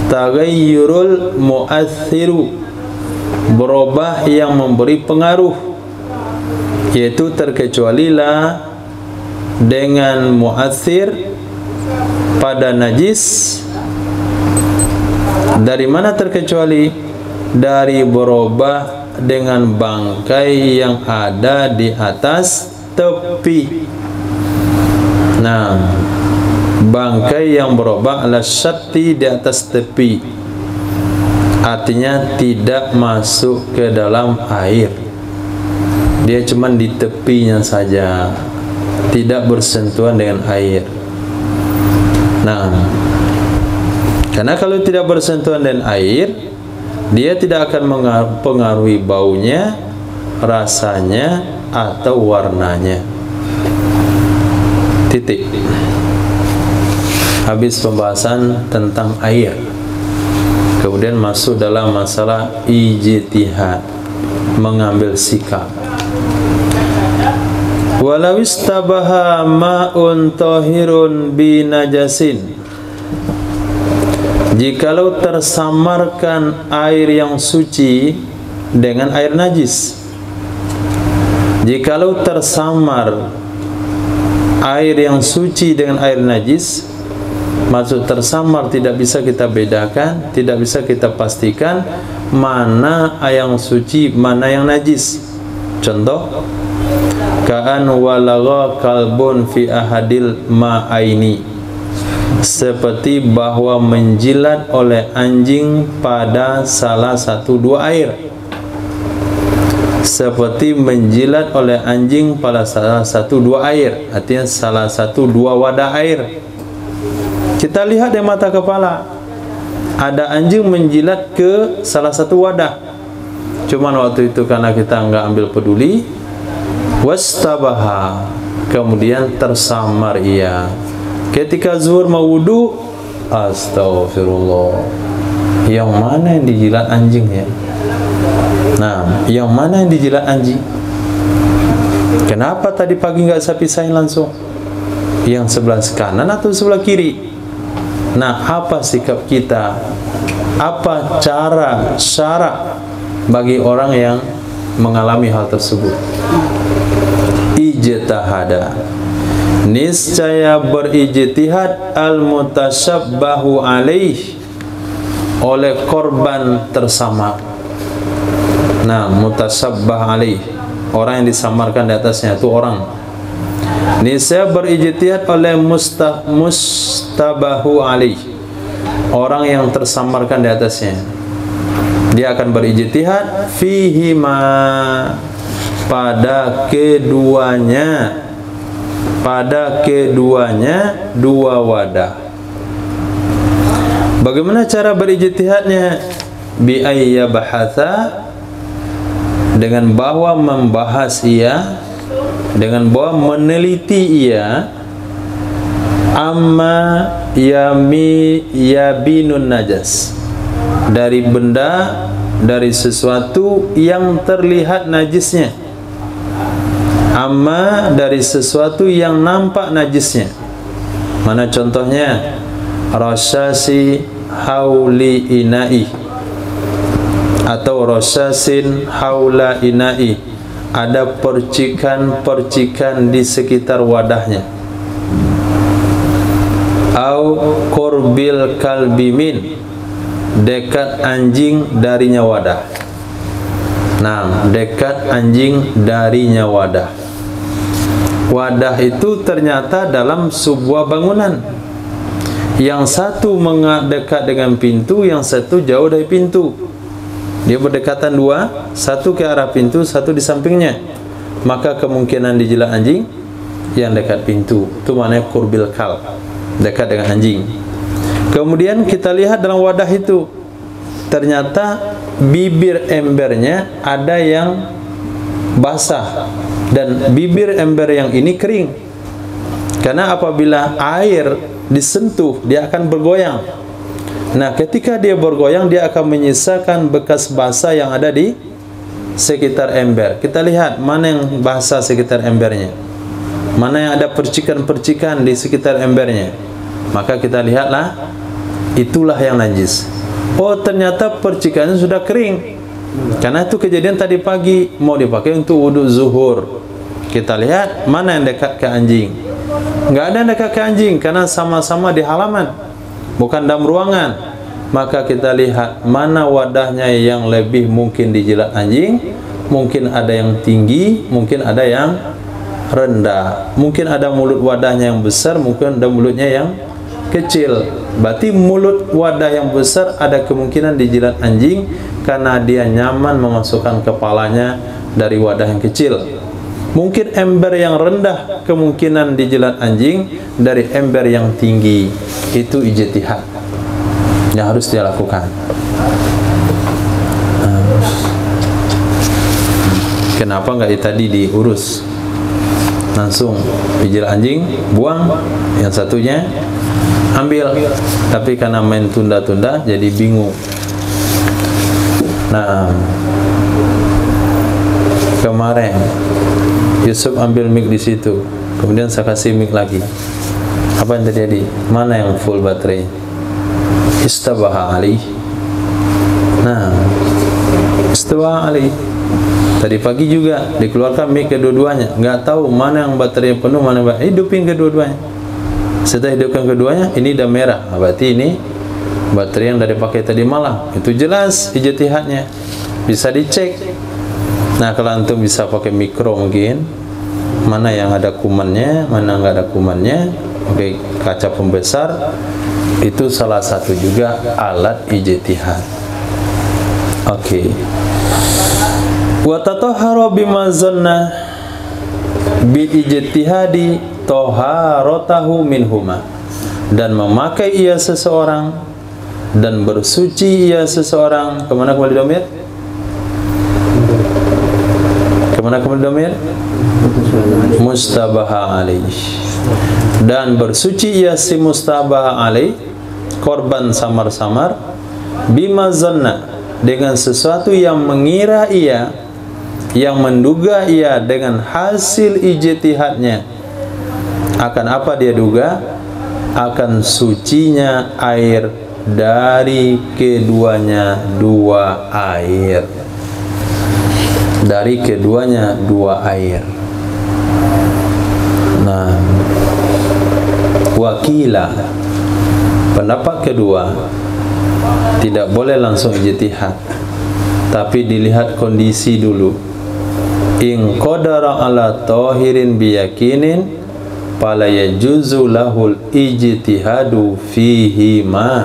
Speaker 1: Taghayyurul mu'athiru, berubah yang memberi pengaruh, yaitu terkecualilah dengan mu'athir pada najis. Dari mana terkecuali? Dari berubah dengan bangkai yang ada di atas tepi. Nah, bangkai yang berubah ala syatti, di atas tepi, artinya tidak masuk ke dalam air, dia cuma di tepinya saja, tidak bersentuhan dengan air. Nah, karena kalau tidak bersentuhan dengan air, dia tidak akan mempengaruhi baunya, rasanya atau warnanya. Titik. Habis pembahasan tentang air. Kemudian masuk dalam masalah ijtihad, mengambil sikap. Walau istabaha ma'un tahirun bi najasin, jikalau tersamarkan air yang suci dengan air najis. Jikalau tersamar air yang suci dengan air najis, maksud tersamar tidak bisa kita bedakan, tidak bisa kita pastikan mana yang suci, mana yang najis. Contoh, ka'an walagha kalbun fi ahadil ma'aini, seperti bahwa menjilat oleh anjing pada salah satu dua air. Seperti menjilat oleh anjing pada salah satu dua air, artinya salah satu dua wadah air. Kita lihat di mata kepala, ada anjing menjilat ke salah satu wadah. Cuman waktu itu karena kita nggak ambil peduli, wastabaha, kemudian tersamar ia. Ketika zuhur mau wudu, astagfirullah, yang mana yang dijilat anjing ya? Nah, yang mana yang dijilat anjing? Kenapa tadi pagi nggak saya pisahin langsung? Yang sebelah kanan atau sebelah kiri? Nah, apa sikap kita? Apa cara bagi orang yang mengalami hal tersebut? Ijtihada, niscaya berijtihad al-mutasyabbahu alaih, oleh korban tersamar. Nah, mutasyabbah alaih, orang yang disamarkan di atasnya itu orang. Niscaya berijtihad oleh mustabahu alaih, orang yang tersamarkan di atasnya. Dia akan berijtihad fihima, pada keduanya, dua wadah. Bagaimana cara berijtihadnya? Bi ayya bahatha, dengan bahwa membahas ia, dengan bahwa meneliti ia, amma yabinun najas, dari benda, dari sesuatu yang terlihat najisnya. Amma, dari sesuatu yang nampak najisnya. Mana contohnya? Rasyasi hauli ina'i, atau rasyasin haula ina'i, ada percikan-percikan di sekitar wadahnya. Au qurbil kalbimin, dekat anjing darinya wadah. Nah, dekat anjing darinya wadah. Wadah itu ternyata dalam sebuah bangunan. Yang satu mendekat dengan pintu, yang satu jauh dari pintu. Dia berdekatan dua, satu ke arah pintu, satu di sampingnya. Maka kemungkinan dijilat anjing yang dekat pintu. Itu maknanya qurbil kalb, dekat dengan anjing. Kemudian kita lihat dalam wadah itu, ternyata bibir embernya ada yang basah dan bibir ember yang ini kering. Karena apabila air disentuh, dia akan bergoyang. Nah, ketika dia bergoyang, dia akan menyisakan bekas basah yang ada di sekitar ember. Kita lihat mana yang basah sekitar embernya, mana yang ada percikan-percikan di sekitar embernya. Maka kita lihatlah, itulah yang najis. Oh, ternyata percikannya sudah kering. Karena itu kejadian tadi pagi mau dipakai untuk wudhu zuhur. Kita lihat mana yang dekat ke anjing. Nggak ada yang dekat ke anjing karena sama-sama di halaman, bukan dalam ruangan. Maka kita lihat mana wadahnya yang lebih mungkin dijilat anjing. Mungkin ada yang tinggi, mungkin ada yang rendah. Mungkin ada mulut wadahnya yang besar, mungkin ada mulutnya yang kecil. Berarti mulut wadah yang besar ada kemungkinan dijilat anjing karena dia nyaman memasukkan kepalanya dari wadah yang kecil. Mungkin ember yang rendah kemungkinan dijilat anjing dari ember yang tinggi. Itu ijtihad yang harus dia lakukan. Kenapa nggak tadi diurus? Langsung dijilat anjing, buang, yang satunya ambil. Tapi karena main tunda-tunda jadi bingung. Nah, kemarin Yusuf ambil mic di situ, kemudian saya kasih mic lagi. Apa yang terjadi? Mana yang full baterai? Istabaha alaih. Nah, istabaha alaih. Tadi pagi juga dikeluarkan mic kedua-duanya, nggak tahu mana yang baterai penuh, mana yang hidupin kedua-duanya. Setelah hidupkan keduanya, ini udah merah, berarti ini baterai yang dari pakai tadi malam. Itu jelas ijtihadnya, bisa dicek. Nah, kalau antum bisa pakai mikro mungkin, mana yang ada kumannya, mana nggak ada kumannya, pakai kaca pembesar, itu salah satu juga alat ijtihad. Oke. Wa tatahhara bima zanna bil ijtihadi taharatahu minhuma, dan memakai ia seseorang dan bersuci ia seseorang. Kemana kembali domir? Kemana kembali domir? Mustabaha alaih. Dan bersuci ia si mustabaha alaih, korban samar-samar, bima zanna, dengan sesuatu yang mengira ia, yang menduga ia dengan hasil ijtihadnya. Akan apa dia duga? Akan sucinya air dari keduanya dua air. Dari keduanya dua air. Nah, wakila, pendapat kedua, tidak boleh langsung ijtihad, tapi dilihat kondisi dulu. In qadara ala tahirin biyakinin fala yajuzu lahul ijtihadu fihi ma.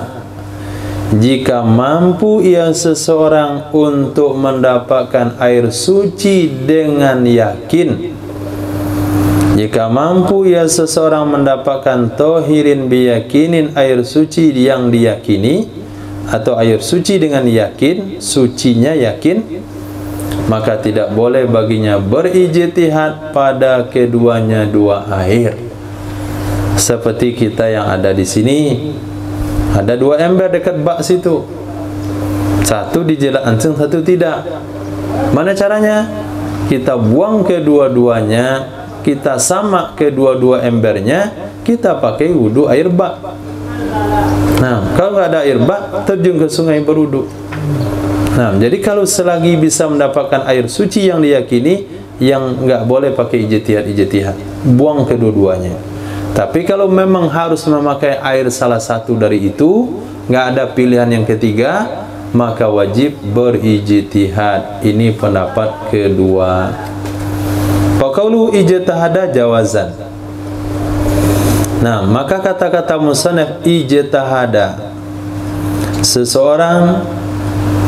Speaker 1: Jika mampu ia seseorang untuk mendapatkan air suci dengan yakin, jika mampu ia seseorang mendapatkan tahirin biyakinin, air suci yang diyakini, atau air suci dengan yakin, sucinya yakin, maka tidak boleh baginya berijtihad pada keduanya dua air. Seperti kita yang ada di sini, ada dua ember dekat bak situ, satu dijilat anjing, satu tidak. Mana caranya? Kita buang kedua-duanya, kita sama kedua-dua embernya, kita pakai wudu air bak. Nah, kalau nggak ada air bak, terjun ke sungai berwudu. Nah, jadi kalau selagi bisa mendapatkan air suci yang diyakini, yang nggak boleh pakai ijtihad, buang kedua-duanya. Tapi kalau memang harus memakai air salah satu dari itu, nggak ada pilihan yang ketiga, maka wajib berijtihad. Ini pendapat kedua. Faqaulu ijtihada jawazan. Nah, maka kata-kata musannaf ijtihada, seseorang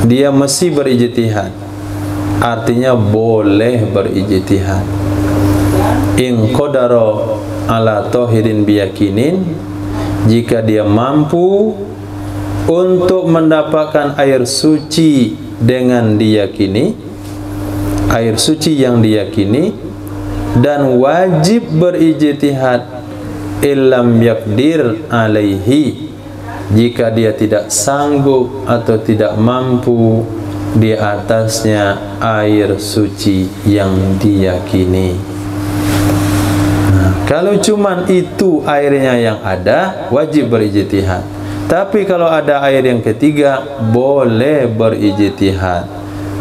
Speaker 1: dia mesti berijtihad, artinya boleh berijtihad. In qadara ala tahirin biyakinin, jika dia mampu untuk mendapatkan air suci dengan diyakini, air suci yang diyakini, dan wajib berijtihad illam yakdir alaihi, jika dia tidak sanggup atau tidak mampu di atasnya air suci yang diyakini. Nah, kalau cuman itu airnya yang ada, wajib berijtihad. Tapi kalau ada air yang ketiga, boleh berijtihad.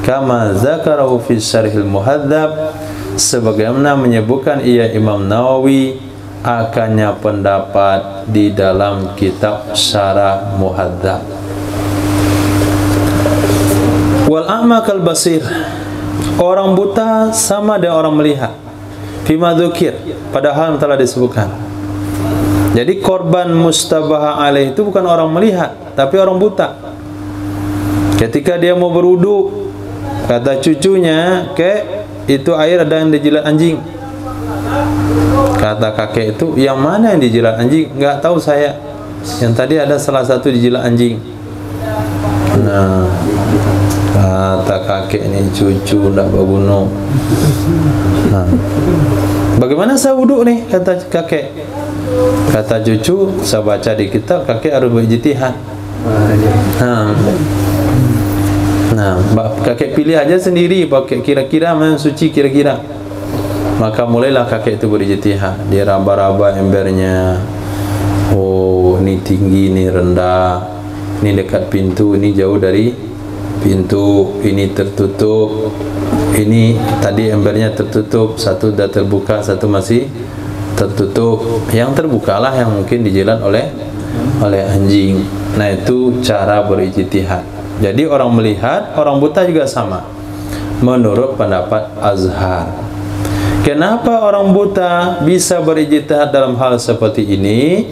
Speaker 1: Kama zakarahu fi syarhil muhadzab, sebagaimana menyebutkan ia Imam Nawawi akannya pendapat di dalam kitab Syarah Muhadzab. Wal a'ma kal basir, orang buta sama dengan orang melihat. Fima dzukir, padahal telah disebutkan. Jadi korban mustabaha alaih itu bukan orang melihat, tapi orang buta. Ketika dia mau berwudu, kata cucunya, "Kek, itu air ada yang dijilat anjing." Kata kakek itu, "Yang mana yang dijilat anjing?" "Nggak tahu saya. Yang tadi ada salah satu dijilat anjing." Nah, Kata kakek ini cucu ndak berguna. Bagaimana saya wuduk nih, kata kakek. Kata cucu, saya baca di kitab kakek harus berijtihad. Kakek pilih aja sendiri pakai kira-kira mana suci kira-kira. Maka mulailah kakek itu berijtihad. Dia raba-raba embernya. Oh, ini tinggi, ini rendah. Ini dekat pintu, ini jauh dari pintu, ini tertutup. Ini tadi embernya tertutup, satu sudah terbuka, satu masih tertutup. Yang terbukalah yang mungkin dijilat oleh anjing. Nah, itu cara berijtihad. Jadi orang melihat, orang buta juga sama. Menurut pendapat Azhar. Kenapa orang buta bisa berijtihad dalam hal seperti ini?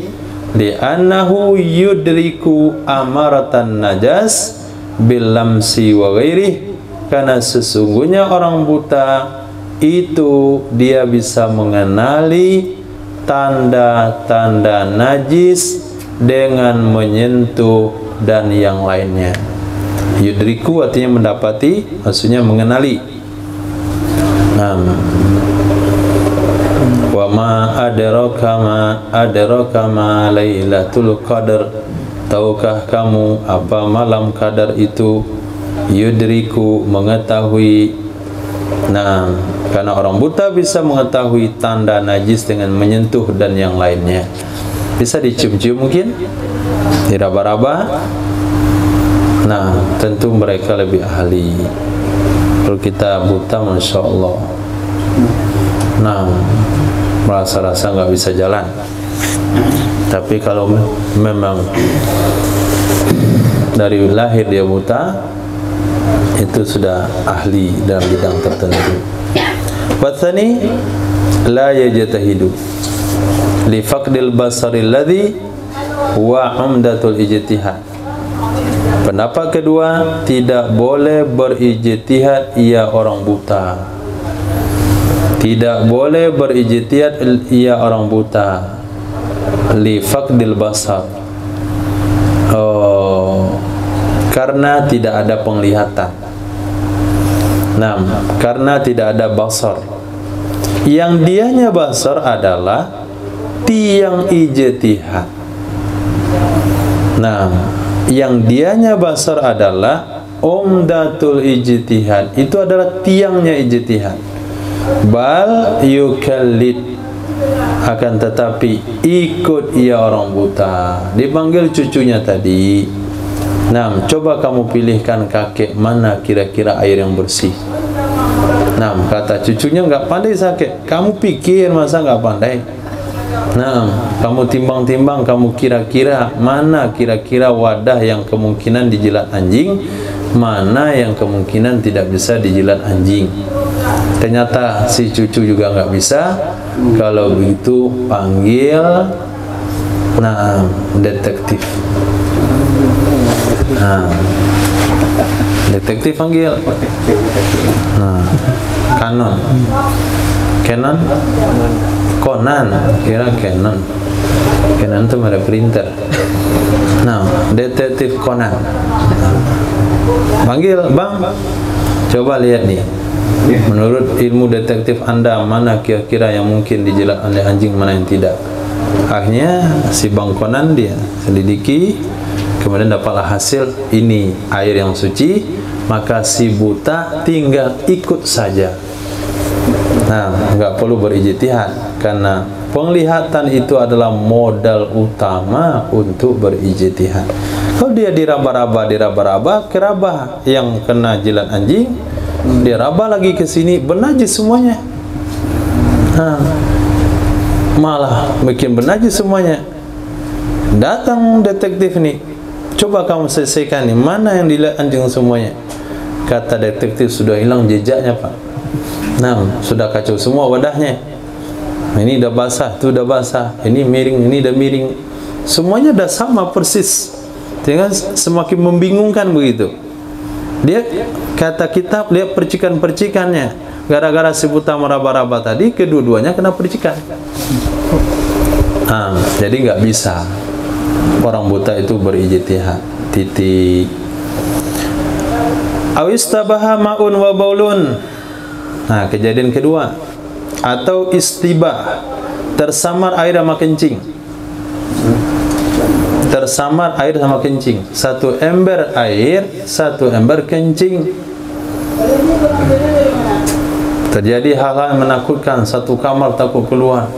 Speaker 1: Li'annahu yudriku amaratan najas bil lamsi wa ghairih. Karena sesungguhnya orang buta itu dia bisa mengenali tanda-tanda najis dengan menyentuh dan yang lainnya. Yudriku artinya mendapati, maksudnya mengenali. Wa ma adraka ma Lailatul Qadar. Tahukah kamu apa malam Qadar itu? Yudriku, mengetahui. Karena orang buta bisa mengetahui tanda najis dengan menyentuh dan yang lainnya. Bisa dicium-cium mungkin, diraba-raba. Tentu mereka lebih ahli. Kalau kita buta, Masya Allah, merasa-rasa nggak bisa jalan. Tapi kalau memang dari lahir dia buta, itu sudah ahli dalam bidang tertentu. Wathani la yajtahidu li faqdil basari alladhi wa umdatul ijtihad. Pendapat kedua, tidak boleh berijtihad ia orang buta. Tidak boleh berijtihad ia orang buta. Li faqdil basar. Karena tidak ada penglihatan. Karena tidak ada basar. Yang dianya basar adalah tiang ijtihad. Yang dianya basar adalah umdatul ijtihad. Itu adalah tiangnya ijtihad. Bal yukallid, akan tetapi ikut ia orang buta. Dipanggil cucunya tadi. Coba kamu pilihkan kakek mana kira-kira air yang bersih. Kata cucunya, nggak pandai kakek. Kamu pikir masa nggak pandai? Kamu timbang-timbang, kamu kira-kira mana kira-kira wadah yang kemungkinan dijilat anjing, mana yang kemungkinan tidak bisa dijilat anjing. Ternyata si cucu juga nggak bisa. Kalau begitu panggil detektif. Detektif panggil. Canon, Conan, kira Canon itu merek printer. Detektif Conan. Panggil, bang, coba lihat nih, menurut ilmu detektif Anda mana kira-kira yang mungkin dijilat oleh anjing, mana yang tidak. Akhirnya si bang Conan dia selidiki, kemudian dapatlah hasil ini air yang suci. Maka si buta tinggal ikut saja. Nggak perlu berijtihad, karena penglihatan itu adalah modal utama untuk berijtihad. Kalau dia diraba-raba, keraba yang kena jilat anjing, dia raba lagi ke sini, bernajis semuanya. Malah bikin bernajis semuanya. Datang detektif nih, coba kamu selesaikan nih, mana yang dilihat anjing semuanya. Kata detektif, sudah hilang jejaknya, Pak. Sudah kacau semua wadahnya. Ini udah basah, itu udah basah. Ini miring, ini udah miring. Semuanya udah sama persis. Dengan semakin membingungkan begitu. Dia kata kitab, lihat percikan-percikannya. Gara-gara si buta meraba-raba tadi, kedua-duanya kena percikan. Jadi nggak bisa orang buta itu berijtihad. Titik. Awistabaha ma'un wa baulun. Nah, kejadian kedua. Atau istibah, tersamar air sama kencing. Tersamar air sama kencing. Satu ember air, satu ember kencing. Terjadi hal-hal yang menakutkan. Satu kamar takut keluar,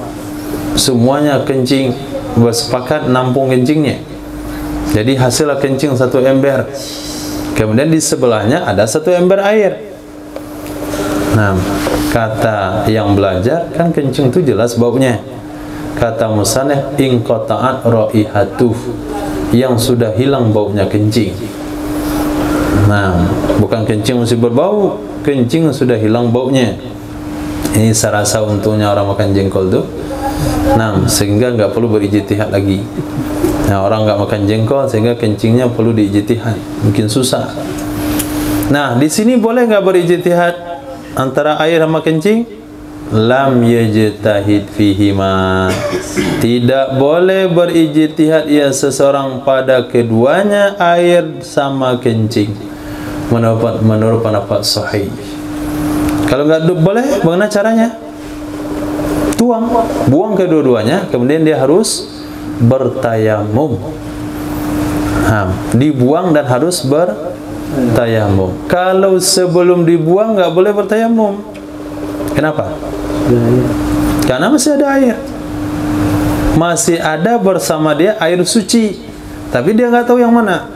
Speaker 1: semuanya kencing, bersepakat nampung kencingnya. Jadi hasilnya kencing satu ember. Kemudian di sebelahnya ada satu ember air. Nah, kata yang belajar, kan kencing itu jelas baunya. Kata musannif, inqata'at raihatuh, yang sudah hilang baunya kencing. Nah, bukan kencing masih berbau, kencing sudah hilang baunya. Ini saya rasa untungnya orang makan jengkol tuh. Nah, sehingga nggak perlu berijtihad lagi. Nah, orang nggak makan jengkol sehingga kencingnya perlu diijtihad, mungkin susah. Nah, di sini boleh nggak berijtihad antara air sama kencing? Lam yajtahid fihima. Tidak boleh berijtihad ya seseorang pada keduanya, air sama kencing, menurut pendapat sahih. Kalau nggak boleh, bagaimana caranya? Tuang, buang kedua-duanya, kemudian dia harus bertayamum. Dibuang dan harus bertayamum. Kalau sebelum dibuang nggak boleh bertayamum. Kenapa? Karena masih ada air. Masih ada bersama dia air suci, tapi dia nggak tahu yang mana.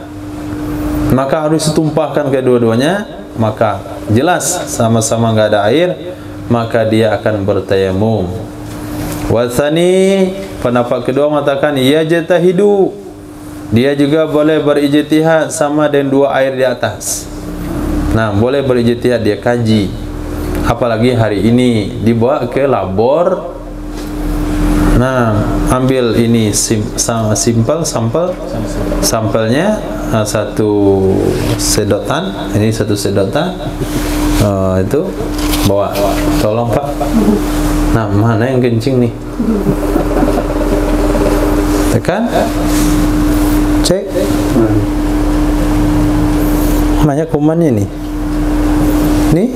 Speaker 1: Maka harus ditumpahkan kedua-duanya. Maka jelas sama-sama nggak ada air, maka dia akan bertayamum. Wasani, pendapat kedua mengatakan yajtahidu, dia juga boleh berijtihad sama dengan dua air di atas. Nah, boleh berijtihad, dia kaji. Apalagi hari ini dibawa ke labor. Nah, ambil ini sampelnya, satu sedotan, ini satu sedotan, itu bawa, tolong Pak. Nah, mana yang kencing nih? Tekan, cek, banyak kumannya nih. Nih,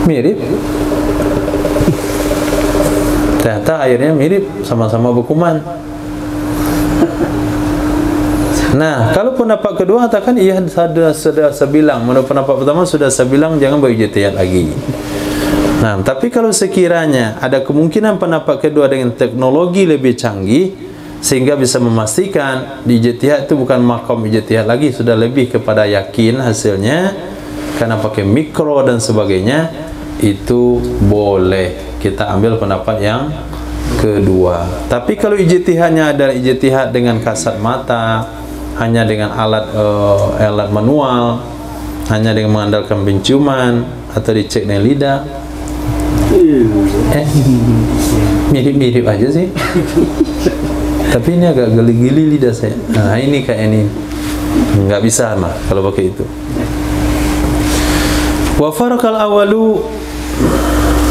Speaker 1: mirip. Ternyata airnya mirip, sama-sama berkuman. Nah, kalau pendapat kedua katakan iya sudah sebilang. Menurut pendapat pertama sudah sebilang, jangan berijtihad lagi. Nah, tapi kalau sekiranya ada kemungkinan pendapat kedua dengan teknologi lebih canggih sehingga bisa memastikan di ijtihad itu bukan makom ijtihad lagi, sudah lebih kepada yakin hasilnya karena pakai mikro dan sebagainya, itu boleh kita ambil pendapat yang kedua. Tapi kalau ijtihadnya adalah ijtihad dengan kasat mata, hanya dengan alat manual, hanya dengan mengandalkan penciuman atau dicek dengan lidah, mirip-mirip aja sih. Tapi ini agak geli-geli lidah saya. Nah, ini kayak ini nggak bisa mah kalau pakai itu. Wa farqal awalu,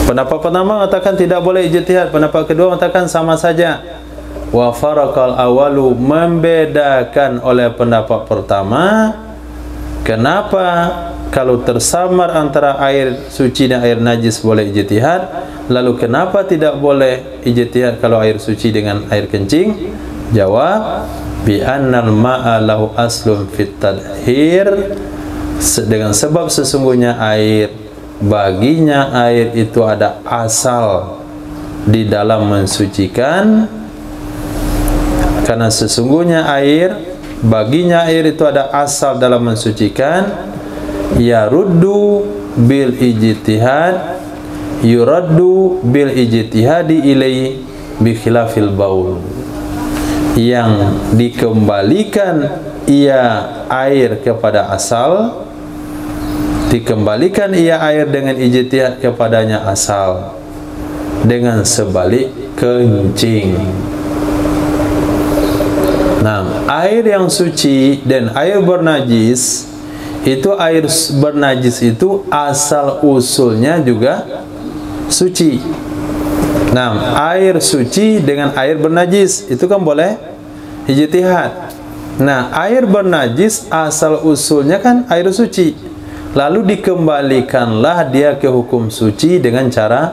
Speaker 1: pendapat pertama mengatakan tidak boleh ijtihad, pendapat kedua mengatakan sama saja. Wa farqal awalu, membedakan oleh pendapat pertama. Kenapa kalau tersamar antara air suci dan air najis boleh ijtihad, lalu kenapa tidak boleh ijtihad kalau air suci dengan air kencing? Jawab, bi annal ma'a lahu aslun fit tadhir, dengan sebab sesungguhnya air, baginya air itu ada asal di dalam mensucikan. Karena sesungguhnya air, baginya air itu ada asal dalam mensucikan. Ya ruddu bil ijtihad, yuraddu bil ijtihadi ilai bi khilafil baul, yang dikembalikan ia air kepada asal, dikembalikan ia air dengan ijtihad kepadanya asal, dengan sebalik kencing. Nah, air yang suci dan air bernajis itu, air bernajis itu asal usulnya juga suci. Nah, air suci dengan air bernajis itu kan boleh ijtihad. Nah, air bernajis asal usulnya kan air suci. lalu dikembalikanlah dia ke hukum suci dengan cara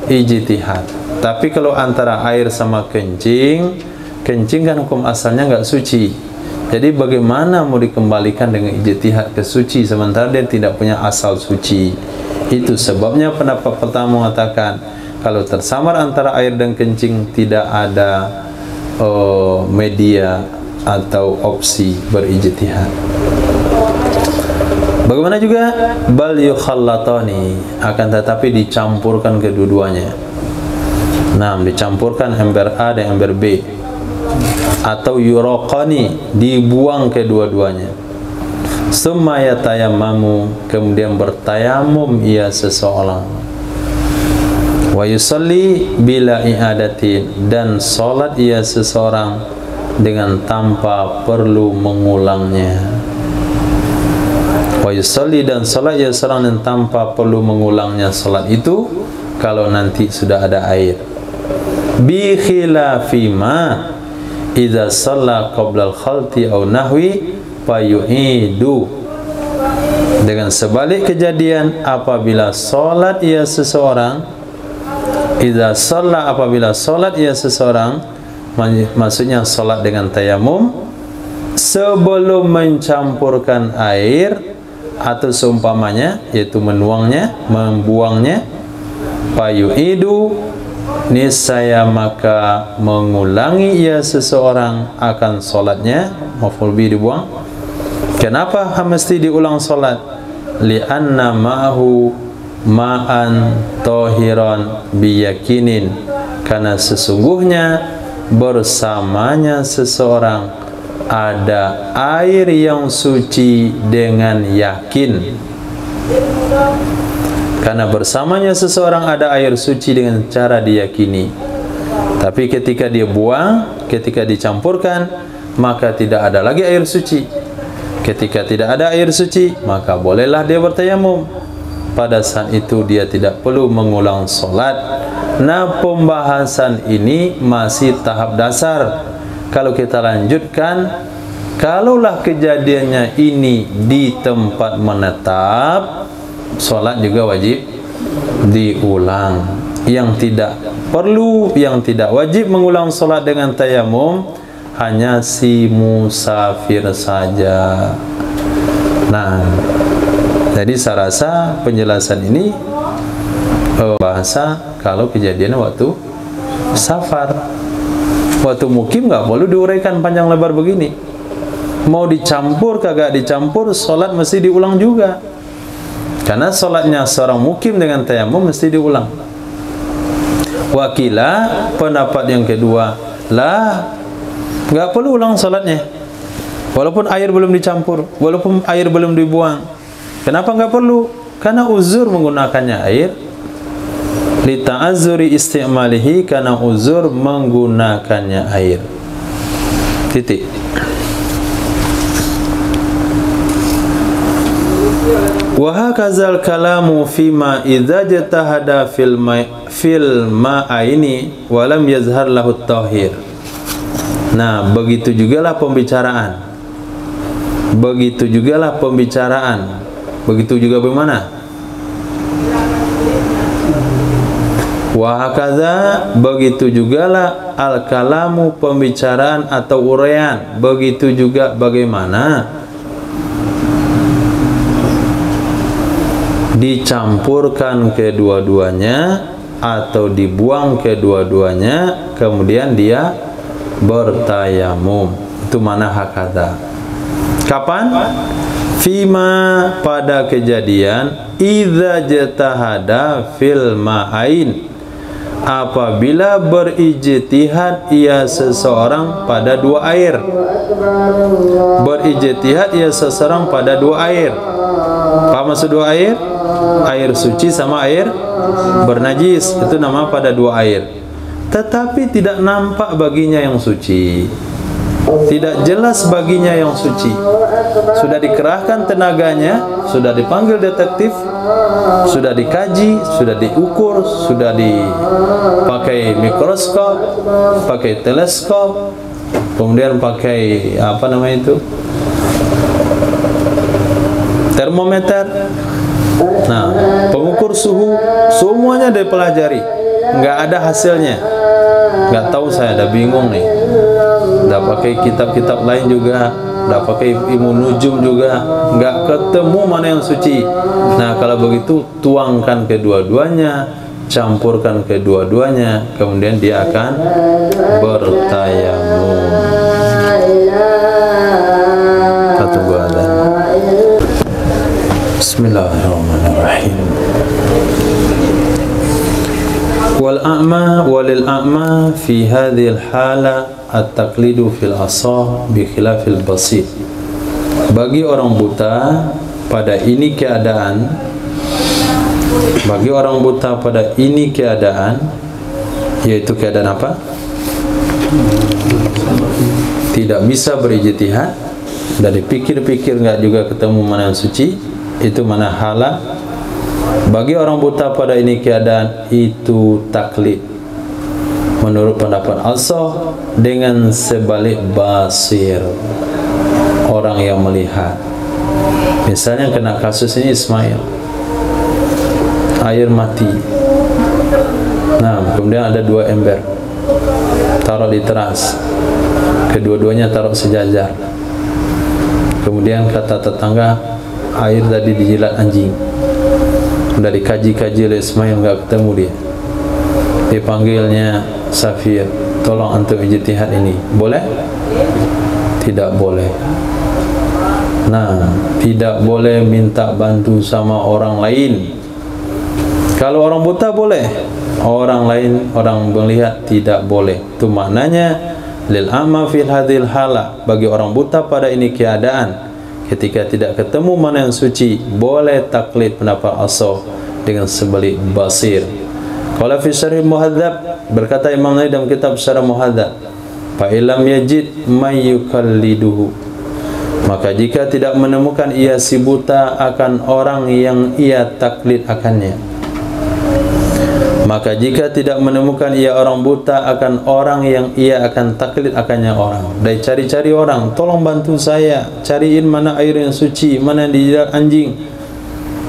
Speaker 1: ijtihad. Tapi kalau antara air sama kencing, kencing kan hukum asalnya nggak suci. Jadi bagaimana mau dikembalikan dengan ijtihad ke suci sementara dia tidak punya asal suci? Itu sebabnya pendapat pertama mengatakan kalau tersamar antara air dan kencing tidak ada media atau opsi berijtihad. Bagaimana juga bal yukhallatani, akan tetapi dicampurkan kedua-duanya. Nah, dicampurkan ember A dan ember B, atau yuraqani, dibuang kedua-duanya. Summa yatayammamu, kemudian bertayamum ia seseorang. Wa yusalli bila i'adatin, dan salat ia seseorang dengan tanpa perlu mengulangnya. Wa yusalli, dan salat ia seorang dan tanpa perlu mengulangnya salat itu kalau nanti sudah ada air. Bi khilafi ma idza shalla qabla al-khalti aw nahwi fa yu'idu, dengan sebalik kejadian apabila salat ia seseorang, idza shalla, apabila salat ia seseorang, maksudnya salat dengan tayamum sebelum mencampurkan air atau seumpamanya, yaitu menuangnya, membuangnya, fayu'idu, niscaya maka mengulangi ia seseorang akan salatnya, maf'ul bi dibuang. Kenapa mesti diulang salat? Li'anna ma'ahu ma'an tahiran biyakinin, karena sesungguhnya bersamanya seseorang ada air yang suci dengan yakin. Karena bersamanya seseorang ada air suci dengan cara diyakini. Tapi ketika dia buang, ketika dicampurkan, maka tidak ada lagi air suci. Ketika tidak ada air suci, maka bolehlah dia bertayamum. Pada saat itu dia tidak perlu mengulang solat. Nah, pembahasan ini masih tahap dasar. Kalau kita lanjutkan, kalaulah kejadiannya ini di tempat menetap, sholat juga wajib diulang. Yang tidak perlu, yang tidak wajib mengulang sholat dengan tayamum hanya si musafir saja. Nah, jadi saya rasa penjelasan ini bahasa kalau kejadiannya waktu safar. Waktu mukim nggak perlu diuraikan panjang lebar begini. Mau dicampur kagak dicampur, sholat mesti diulang juga. Karena sholatnya seorang mukim dengan tayamum mesti diulang. Wakila, pendapat yang kedua, lah nggak perlu ulang sholatnya. Walaupun air belum dicampur, walaupun air belum dibuang. Kenapa nggak perlu? Karena uzur menggunakannya air. Lita'azzuri istimalihi, karena uzur menggunakannya air. Titik. Wa hakazal kalamu fima idza jatahada fil ma'aini wa lam yazhar lahu at-tahir. Nah, begitu jugalah pembicaraan. Begitu jugalah pembicaraan. Begitu juga bagaimana? Wahakaza, begitu jugalah al-kalamu, pembicaraan atau uraian. Begitu juga bagaimana dicampurkan kedua-duanya atau dibuang kedua-duanya, kemudian dia bertayamum. Itu mana hakaza. Kapan? Fima, pada kejadian idza jatahada fil ma'ain, apabila berijtihad ia seseorang pada dua air. Berijtihad ia seseorang pada dua air. Apa maksud dua air? Air suci sama air bernajis, itu nama pada dua air. Tetapi tidak nampak baginya yang suci, tidak jelas baginya yang suci. Sudah dikerahkan tenaganya, sudah dipanggil detektif, sudah dikaji, sudah diukur, sudah dipakai mikroskop, pakai teleskop, kemudian pakai apa namanya itu, termometer. Nah, pengukur suhu semuanya dipelajari, nggak ada hasilnya. Nggak tahu, saya ada bingung nih. Udah pakai kitab-kitab lain juga, udah pakai ilmu nujum juga, nggak ketemu mana yang suci. Nah, kalau begitu tuangkan kedua-duanya, campurkan kedua-duanya, kemudian dia akan bertayamum. Satu bulan. Bismillahirrahmanirrahim. Wal a'ma walil a'ma fi hadhil hala at-taqlidu fil asah bi khilafil basit. Bagi orang buta pada ini keadaan, bagi orang buta pada ini keadaan, yaitu keadaan apa? Tidak bisa berijtihad, dari pikir-pikir nggak juga ketemu mana yang suci, itu mana hala. Bagi orang buta pada ini keadaan, itu taklid menurut pendapat asah dengan sebalik basir, orang yang melihat. Misalnya kena kasus ini Ismail, air mati. Nah, kemudian ada 2 ember, taruh di teras, kedua-duanya taruh sejajar. Kemudian kata tetangga, air tadi dijilat anjing. Udah dikaji-kaji oleh Ismail, nggak ketemu dia. Dipanggilnya Safir, tolong antum ijtihad ini, boleh? Tidak boleh. Nah, tidak boleh minta bantu sama orang lain. Kalau orang buta boleh, orang lain, orang melihat tidak boleh. Itu maknanya lil amma fil hadhil hala, bagi orang buta pada ini keadaan, ketika tidak ketemu mana yang suci, boleh taklid pendapat asah dengan sebalik basir. Qala fi syarh muhadzab, berkata Imam Nawawi dalam kitab Syarah Muhadzab, fa illam yajid may yukalliduhu, maka jika tidak menemukan ia si buta akan orang yang ia taklid akannya, maka jika tidak menemukan ia orang buta akan orang yang ia akan taklid akannya orang. Dari cari-cari orang, tolong bantu saya, cariin mana air yang suci, mana yang dijilat anjing.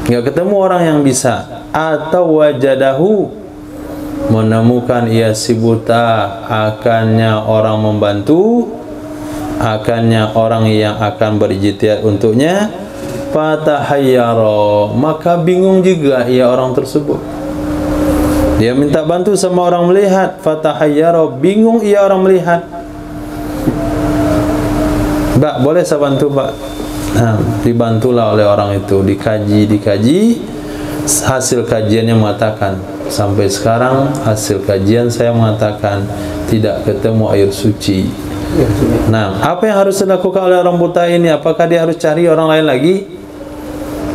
Speaker 1: Nggak ketemu orang yang bisa. Atau wajadahu, menemukan ia si buta akannya orang membantu, akannya orang yang akan berijtihad untuknya, fatahayyara, maka bingung juga ia orang tersebut. Dia minta bantu sama orang melihat, fatahayyara, bingung ia orang melihat. Mbak, boleh saya bantu, Pak? Nah, dibantulah oleh orang itu, dikaji, hasil kajiannya mengatakan, sampai sekarang hasil kajian saya mengatakan tidak ketemu air suci. Nah, apa yang harus dilakukan oleh orang buta ini? Apakah dia harus cari orang lain lagi?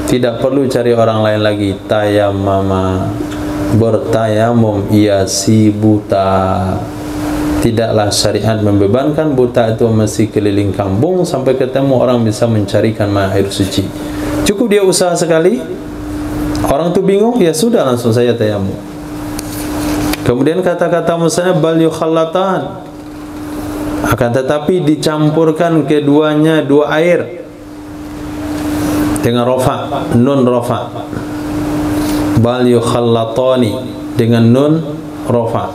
Speaker 1: Tidak perlu cari orang lain lagi. Tayammama, bertayamum ia si buta. Tidaklah syariat membebankan buta itu mesti keliling kampung sampai ketemu orang bisa mencarikan air suci. Cukup dia usaha sekali, orang itu bingung, ya sudah langsung saya tayamum. Kemudian kata-kata musanya bal yukhallatan, akan tetapi dicampurkan keduanya 2 air dengan rofa, nun rofa. Bal yukhallatani dengan nun rofa,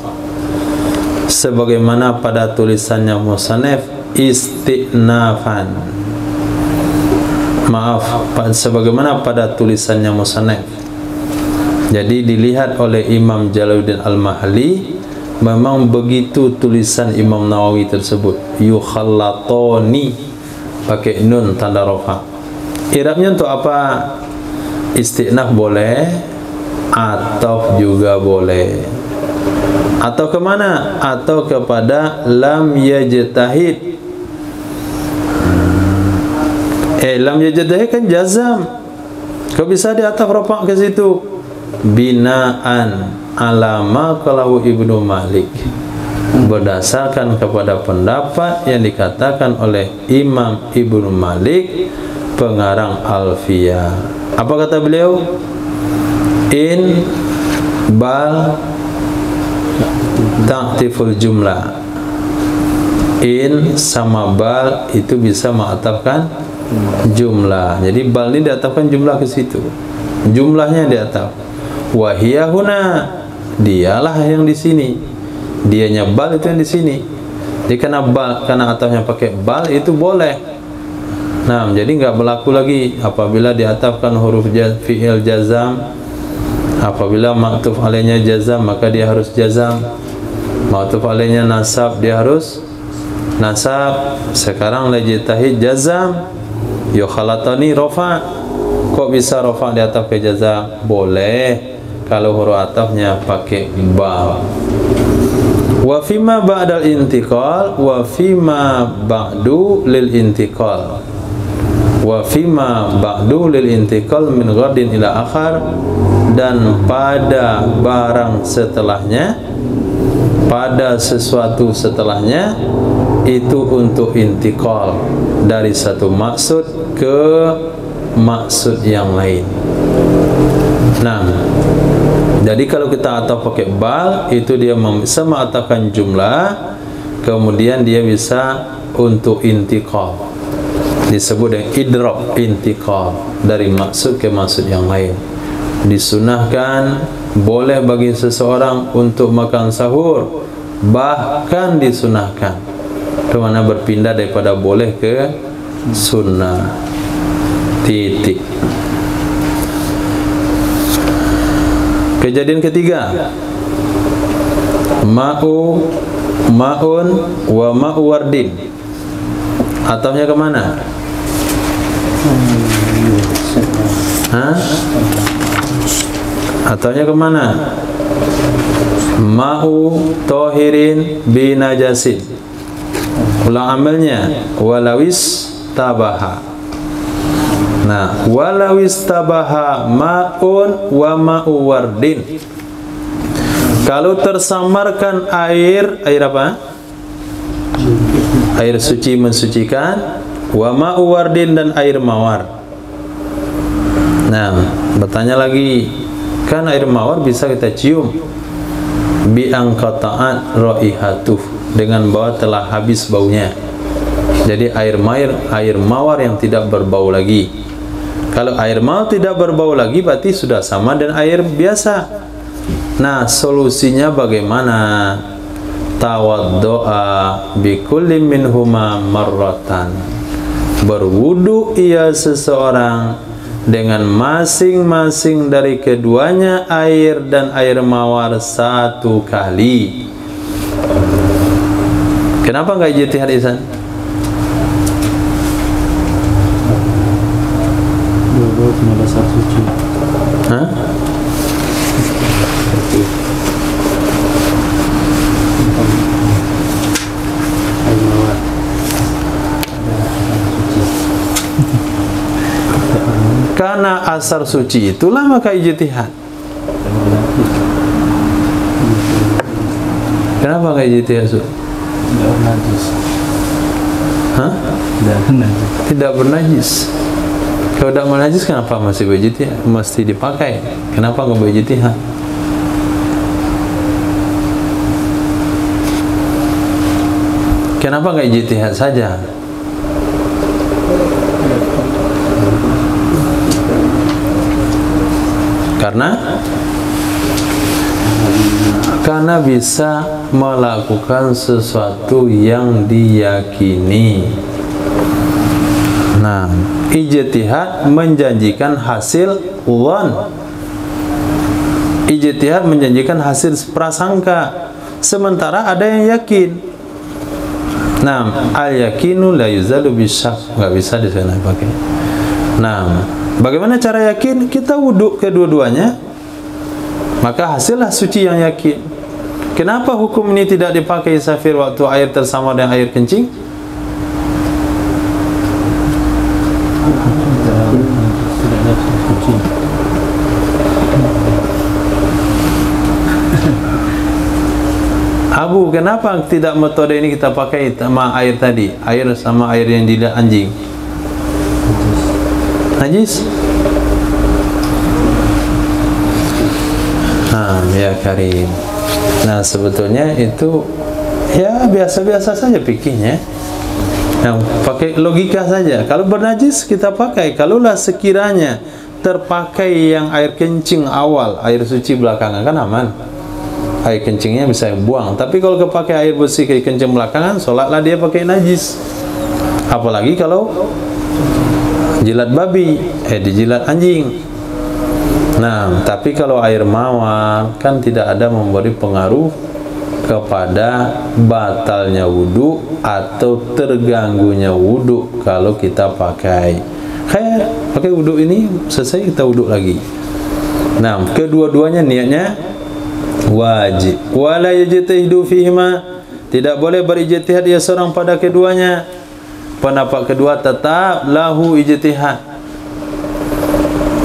Speaker 1: sebagaimana pada tulisannya musannif istinafan. Maaf, sebagaimana pada tulisannya musannif. Jadi dilihat oleh Imam Jalaluddin Al-Mahalli, memang begitu tulisan Imam Nawawi tersebut, yukhallatani, pakai nun tanda rofa. I'rabnya untuk apa? Istinaf boleh, atau juga boleh. Atau kemana? Atau kepada lam yajtahid. Lam yajtahid kan jazam. Kau bisa di ataf rafa' ke situ. Binaan alama kalau Ibnu Malik, berdasarkan kepada pendapat yang dikatakan oleh Imam Ibnu Malik, pengarang Alfiyah. Apa kata beliau? In bal ta'tiful jumlah. In sama bal itu bisa mengatafkan jumlah. Jadi bal ini diatafkan jumlah ke situ. Jumlahnya diataf. Wahia huna, dialah yang di sini. Dianya bal itu yang di sini. Jadi karena atafnya pakai bal itu boleh. Nah, jadi nggak berlaku lagi apabila diatafkan huruf fi'il jazam. Apabila ma'tuf alaihnya jazam, maka dia harus jazam. Ma'tuf alaihnya nasab, dia harus nasab. Sekarang lajitahid jazam, yukhalatani rofa. Kok bisa rofa di ataf ke jazam? Boleh kalau huruf atafnya pakai ba. Wa fima ba'dal intiqal wa fima ba'du lil intiqal. Wa fima ba'du lil intiqal min ghadin ila akhar, dan pada barang setelahnya, pada sesuatu setelahnya itu untuk intiqal dari satu maksud ke maksud yang lain. Nah, jadi kalau kita ataf pakai bal, itu dia bisa mengatafkan jumlah, kemudian dia bisa untuk intiqal, disebut dengan idrok, intiqal dari maksud ke maksud yang lain. Disunahkan, boleh bagi seseorang untuk makan sahur, bahkan disunahkan. Kemana berpindah daripada boleh ke sunnah. Titik. Kejadian ketiga, ma'un wa ma'u wardin. Atafnya kemana? Atafnya kemana? Ma'u tohirin binajasin. Ulang amalnya, walawis tabaha. Nah, walawis tabaha ma'un wa ma'u wardin. Kalau tersamarkan air apa? Air suci mensucikan, wa ma'u wardin, dan air mawar. Nah, bertanya lagi, kan air mawar bisa kita cium, bi angqata'at raihatuh, dengan bahwa telah habis baunya. Jadi air mawar yang tidak berbau lagi. Kalau air mawar tidak berbau lagi, berarti sudah sama dengan air biasa. Nah, solusinya bagaimana? Tawaddo'a bi kulli minhuma marratan. Berwudu ia seseorang dengan masing-masing dari keduanya air dan air mawar satu kali. Kenapa enggak ijtihad, Ihsan?
Speaker 2: Cuma dasar suci.
Speaker 1: Hah? Karena asar suci itulah maka ijtihad. Kenapa enggak ijtihad?
Speaker 2: Tidak bernajis.
Speaker 1: Hah? Tidak bernajis. Kalau tidak bernajis, kenapa masih berijtihad? Mesti dipakai. Kenapa enggak berijtihad? Kenapa enggak ijtihad saja? Karena bisa melakukan sesuatu yang diyakini. Nah, ijtihad menjanjikan hasil dhann. Ijtihad menjanjikan hasil prasangka, sementara ada yang yakin. Nah, al-yakinu la yuzalu bisyak, nggak bisa di sana pakai. Nah, bagaimana cara yakin? Kita wudhu kedua-duanya, maka hasillah suci yang yakin. Kenapa hukum ini tidak dipakai safir waktu air tersamar dengan air kencing? Abu, kenapa tidak metode ini kita pakai sama air tadi? Air sama air yang di anjing. Najis? Ya Karim. Nah, sebetulnya itu ya biasa-biasa saja fikihnya.
Speaker 3: Nah, pakai logika saja. Kalau bernajis kita pakai. Kalaulah sekiranya terpakai yang air kencing awal, air suci belakangan, kan aman. Air kencingnya bisa buang. Tapi kalau kepakai air bersih air kencing belakangan, solatlah dia pakai najis. Apalagi kalau jilat babi, dijilat anjing. Nah, tapi kalau air mawar kan tidak ada memberi pengaruh kepada batalnya wudu atau terganggunya wudu kalau kita pakai. Kayak pakai wudu ini selesai kita wudu lagi. Nah, kedua-duanya niatnya wajib. Wala yajtahidu fihima, tidak boleh berijtihad dia seorang pada keduanya. Pendapat kedua tetap lahu ijtihad.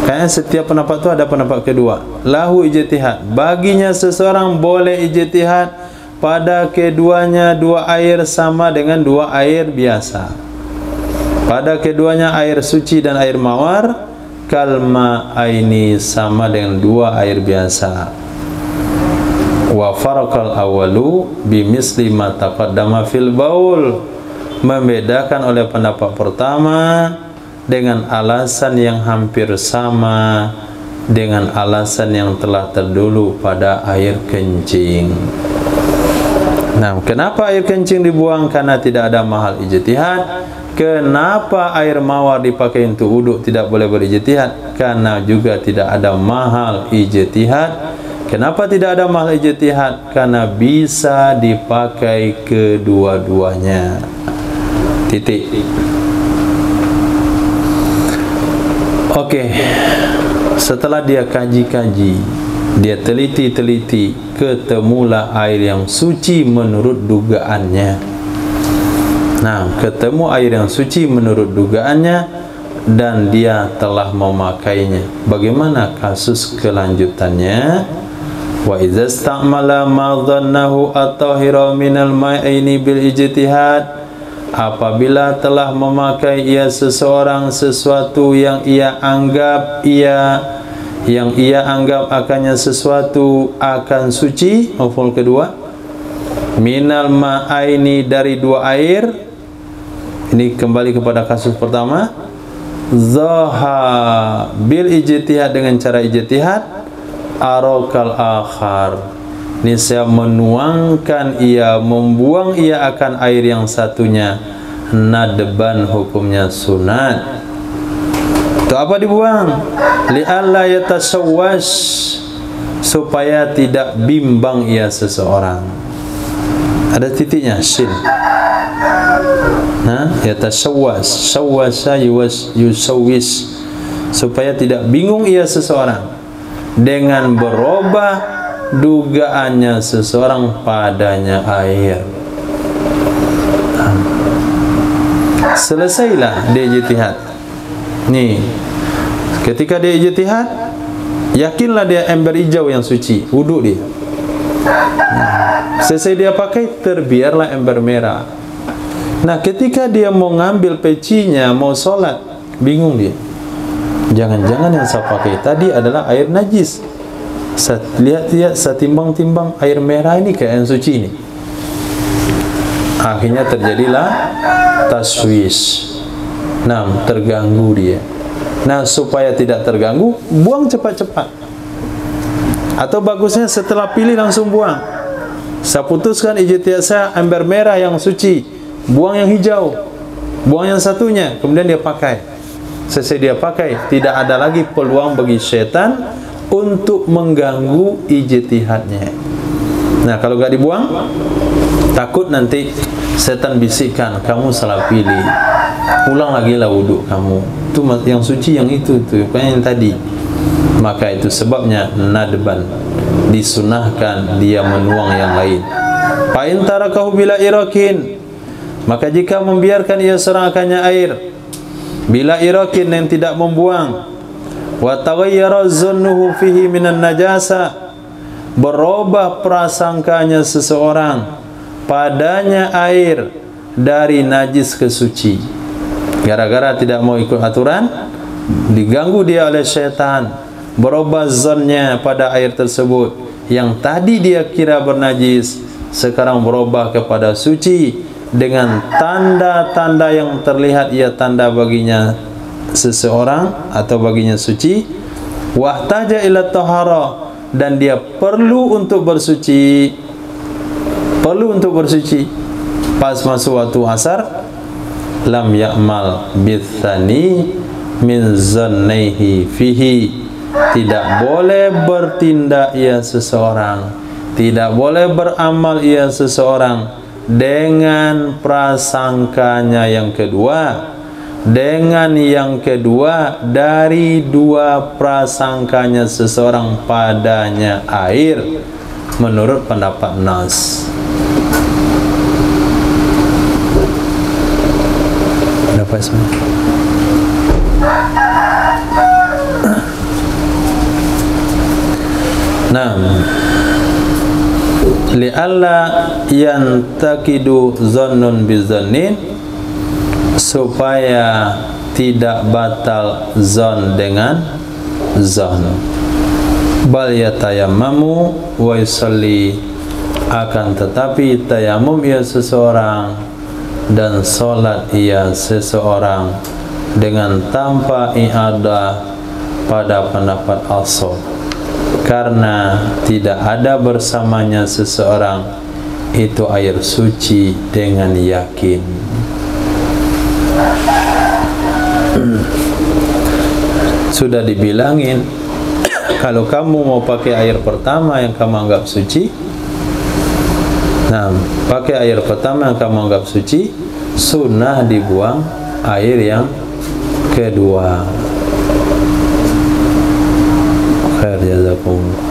Speaker 3: Kayaknya setiap pendapat itu ada pendapat kedua. Lahu ijtihad. Baginya seseorang boleh ijtihad pada keduanya dua air sama dengan dua air biasa. Pada keduanya air suci dan air mawar, kalma aini sama dengan dua air biasa. Wa farqal awalu bimisli ma taqaddama fil baul. Membedakan oleh pendapat pertama dengan alasan yang hampir sama dengan alasan yang telah terdahulu pada air kencing. Nah, kenapa air kencing dibuang? Karena tidak ada mahal ijtihad. Kenapa air mawar dipakai untuk wudu tidak boleh berijtihad? Karena juga tidak ada mahal ijtihad. Kenapa tidak ada mahal ijtihad? Karena bisa dipakai kedua-duanya. Titik. Oke, setelah dia kaji-kaji, dia teliti-teliti, ketemulah air yang suci menurut dugaannya. Nah, ketemu air yang suci menurut dugaannya dan dia telah memakainya. Bagaimana kasus kelanjutannya? Wa idza istamala ma dhannahu at-tahira minal ma'ini bil ijtihad. Apabila telah memakai ia seseorang sesuatu yang ia anggap akannya sesuatu akan suci, maf'ul kedua, minal ma'aini dari dua air. Ini kembali kepada kasus pertama. Zaha bil ijtihad, dengan cara ijtihad, arokal akhar. Ini saya menuangkan ia, membuang ia akan air yang satunya. Nadban, hukumnya sunat. Itu apa dibuang? Li'alla yatasawwash, supaya tidak bimbang ia seseorang. Ada titiknya, shin. Nah, yatasawwash, sawwasa yusawwis, supaya tidak bingung ia seseorang dengan berubah dugaannya seseorang padanya air. Selesailah dia ijtihad. Nih, ketika dia ijtihad, yakinlah dia ember hijau yang suci, wudu dia. Selesai dia pakai, terbiarlah ember merah. Nah, ketika dia mau ngambil pecinya, mau sholat, bingung dia. Jangan-jangan yang saya pakai tadi adalah air najis. Saya lihat, saya timbang-timbang air merah ini kayak yang suci ini. Akhirnya terjadilah taswis. Nah, terganggu dia. Nah, supaya tidak terganggu, buang cepat-cepat. Atau bagusnya setelah pilih langsung buang. Saya putuskan ijtihad saya ember merah yang suci, buang yang hijau, buang yang satunya, kemudian dia pakai. Selesai dia pakai, tidak ada lagi peluang bagi syaitan untuk mengganggu ijtihadnya. Nah, kalau gak dibuang, takut nanti setan bisikkan, kamu salah pilih, ulang lagi lah wudhu kamu, itu yang suci yang itu yang tadi. Maka itu sebabnya nadban, disunahkan dia menuang yang lain. Fa in tarakahu bila irakin, maka jika membiarkan ia seorang akannya air bila irakin, yang tidak membuang, wa taghayyara zannuhu fihi minan najasa, berubah prasangkanya seseorang padanya air dari najis ke suci, gara-gara tidak mau ikut aturan, diganggu dia oleh syaitan, berubah zannya pada air tersebut, yang tadi dia kira bernajis sekarang berubah kepada suci, dengan tanda-tanda yang terlihat ia tanda baginya seseorang atau baginya suci, wahtaja ila tahara, dan dia perlu untuk bersuci, pas masuk waktu asar, lam ya'mal bitsani min zannaihi fihi, tidak boleh bertindak ia seseorang, tidak boleh beramal ia seseorang dengan prasangkanya yang kedua, dengan yang kedua dari dua prasangkanya seseorang padanya air, menurut pendapat Nas. Dapat semua. Nah, li'alla yantakidu zannun bizannin, supaya tidak batal zon dengan zon. Bal yatayammamu wa yusalli, akan tetapi tayamum ia seseorang dan solat ia seseorang dengan tanpa i'adah pada pendapat ashab, karena tidak ada bersamanya seseorang itu air suci dengan yakin. Sudah dibilangin, kalau kamu mau pakai air pertama yang kamu anggap suci, nah, pakai air pertama yang kamu anggap suci, sunnah dibuang air yang kedua. Khair jazakumullah.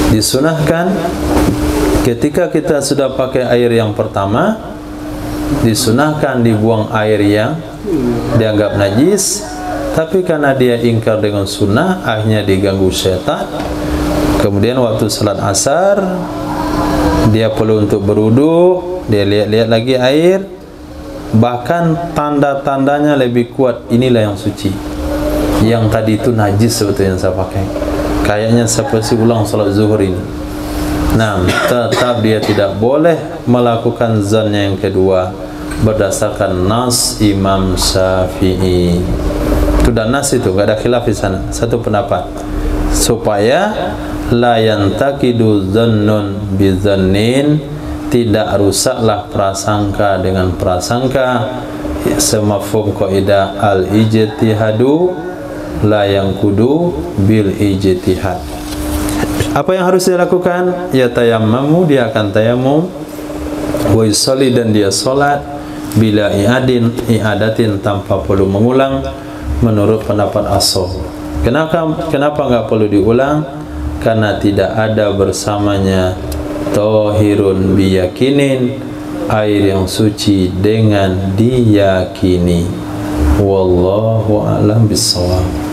Speaker 3: Disunahkan ketika kita sudah pakai air yang pertama, disunahkan dibuang air yang dianggap najis, tapi karena dia ingkar dengan sunnah, akhirnya diganggu syaitan. Kemudian waktu salat asar, dia perlu untuk berwudu, dia lihat-lihat lagi air, bahkan tanda-tandanya lebih kuat, inilah yang suci, yang tadi itu najis sebetulnya yang saya pakai, kayaknya seperti ulang salat zuhur ini. Nah, tetap dia tidak boleh melakukan zannya yang kedua berdasarkan nas Imam Syafi'i. Sudah nas itu, enggak ada khilaf di sana, satu pendapat, supaya la yantakidu dhannun bizannin, tidak rusaklah prasangka dengan prasangka, semafhum kaidah al-ijtihadu la yanqudu bil ijtihad. Apa yang harus dia lakukan? Ya tayammamu, dia akan tayamum, wa yusalli, dan dia solat, bila i'adatin, tanpa perlu mengulang, menurut pendapat ashab. Kenapa enggak perlu diulang? Karena tidak ada bersamanya tahirun biyakinin, air yang suci dengan diyakini. Wallahu a'lam bissawab.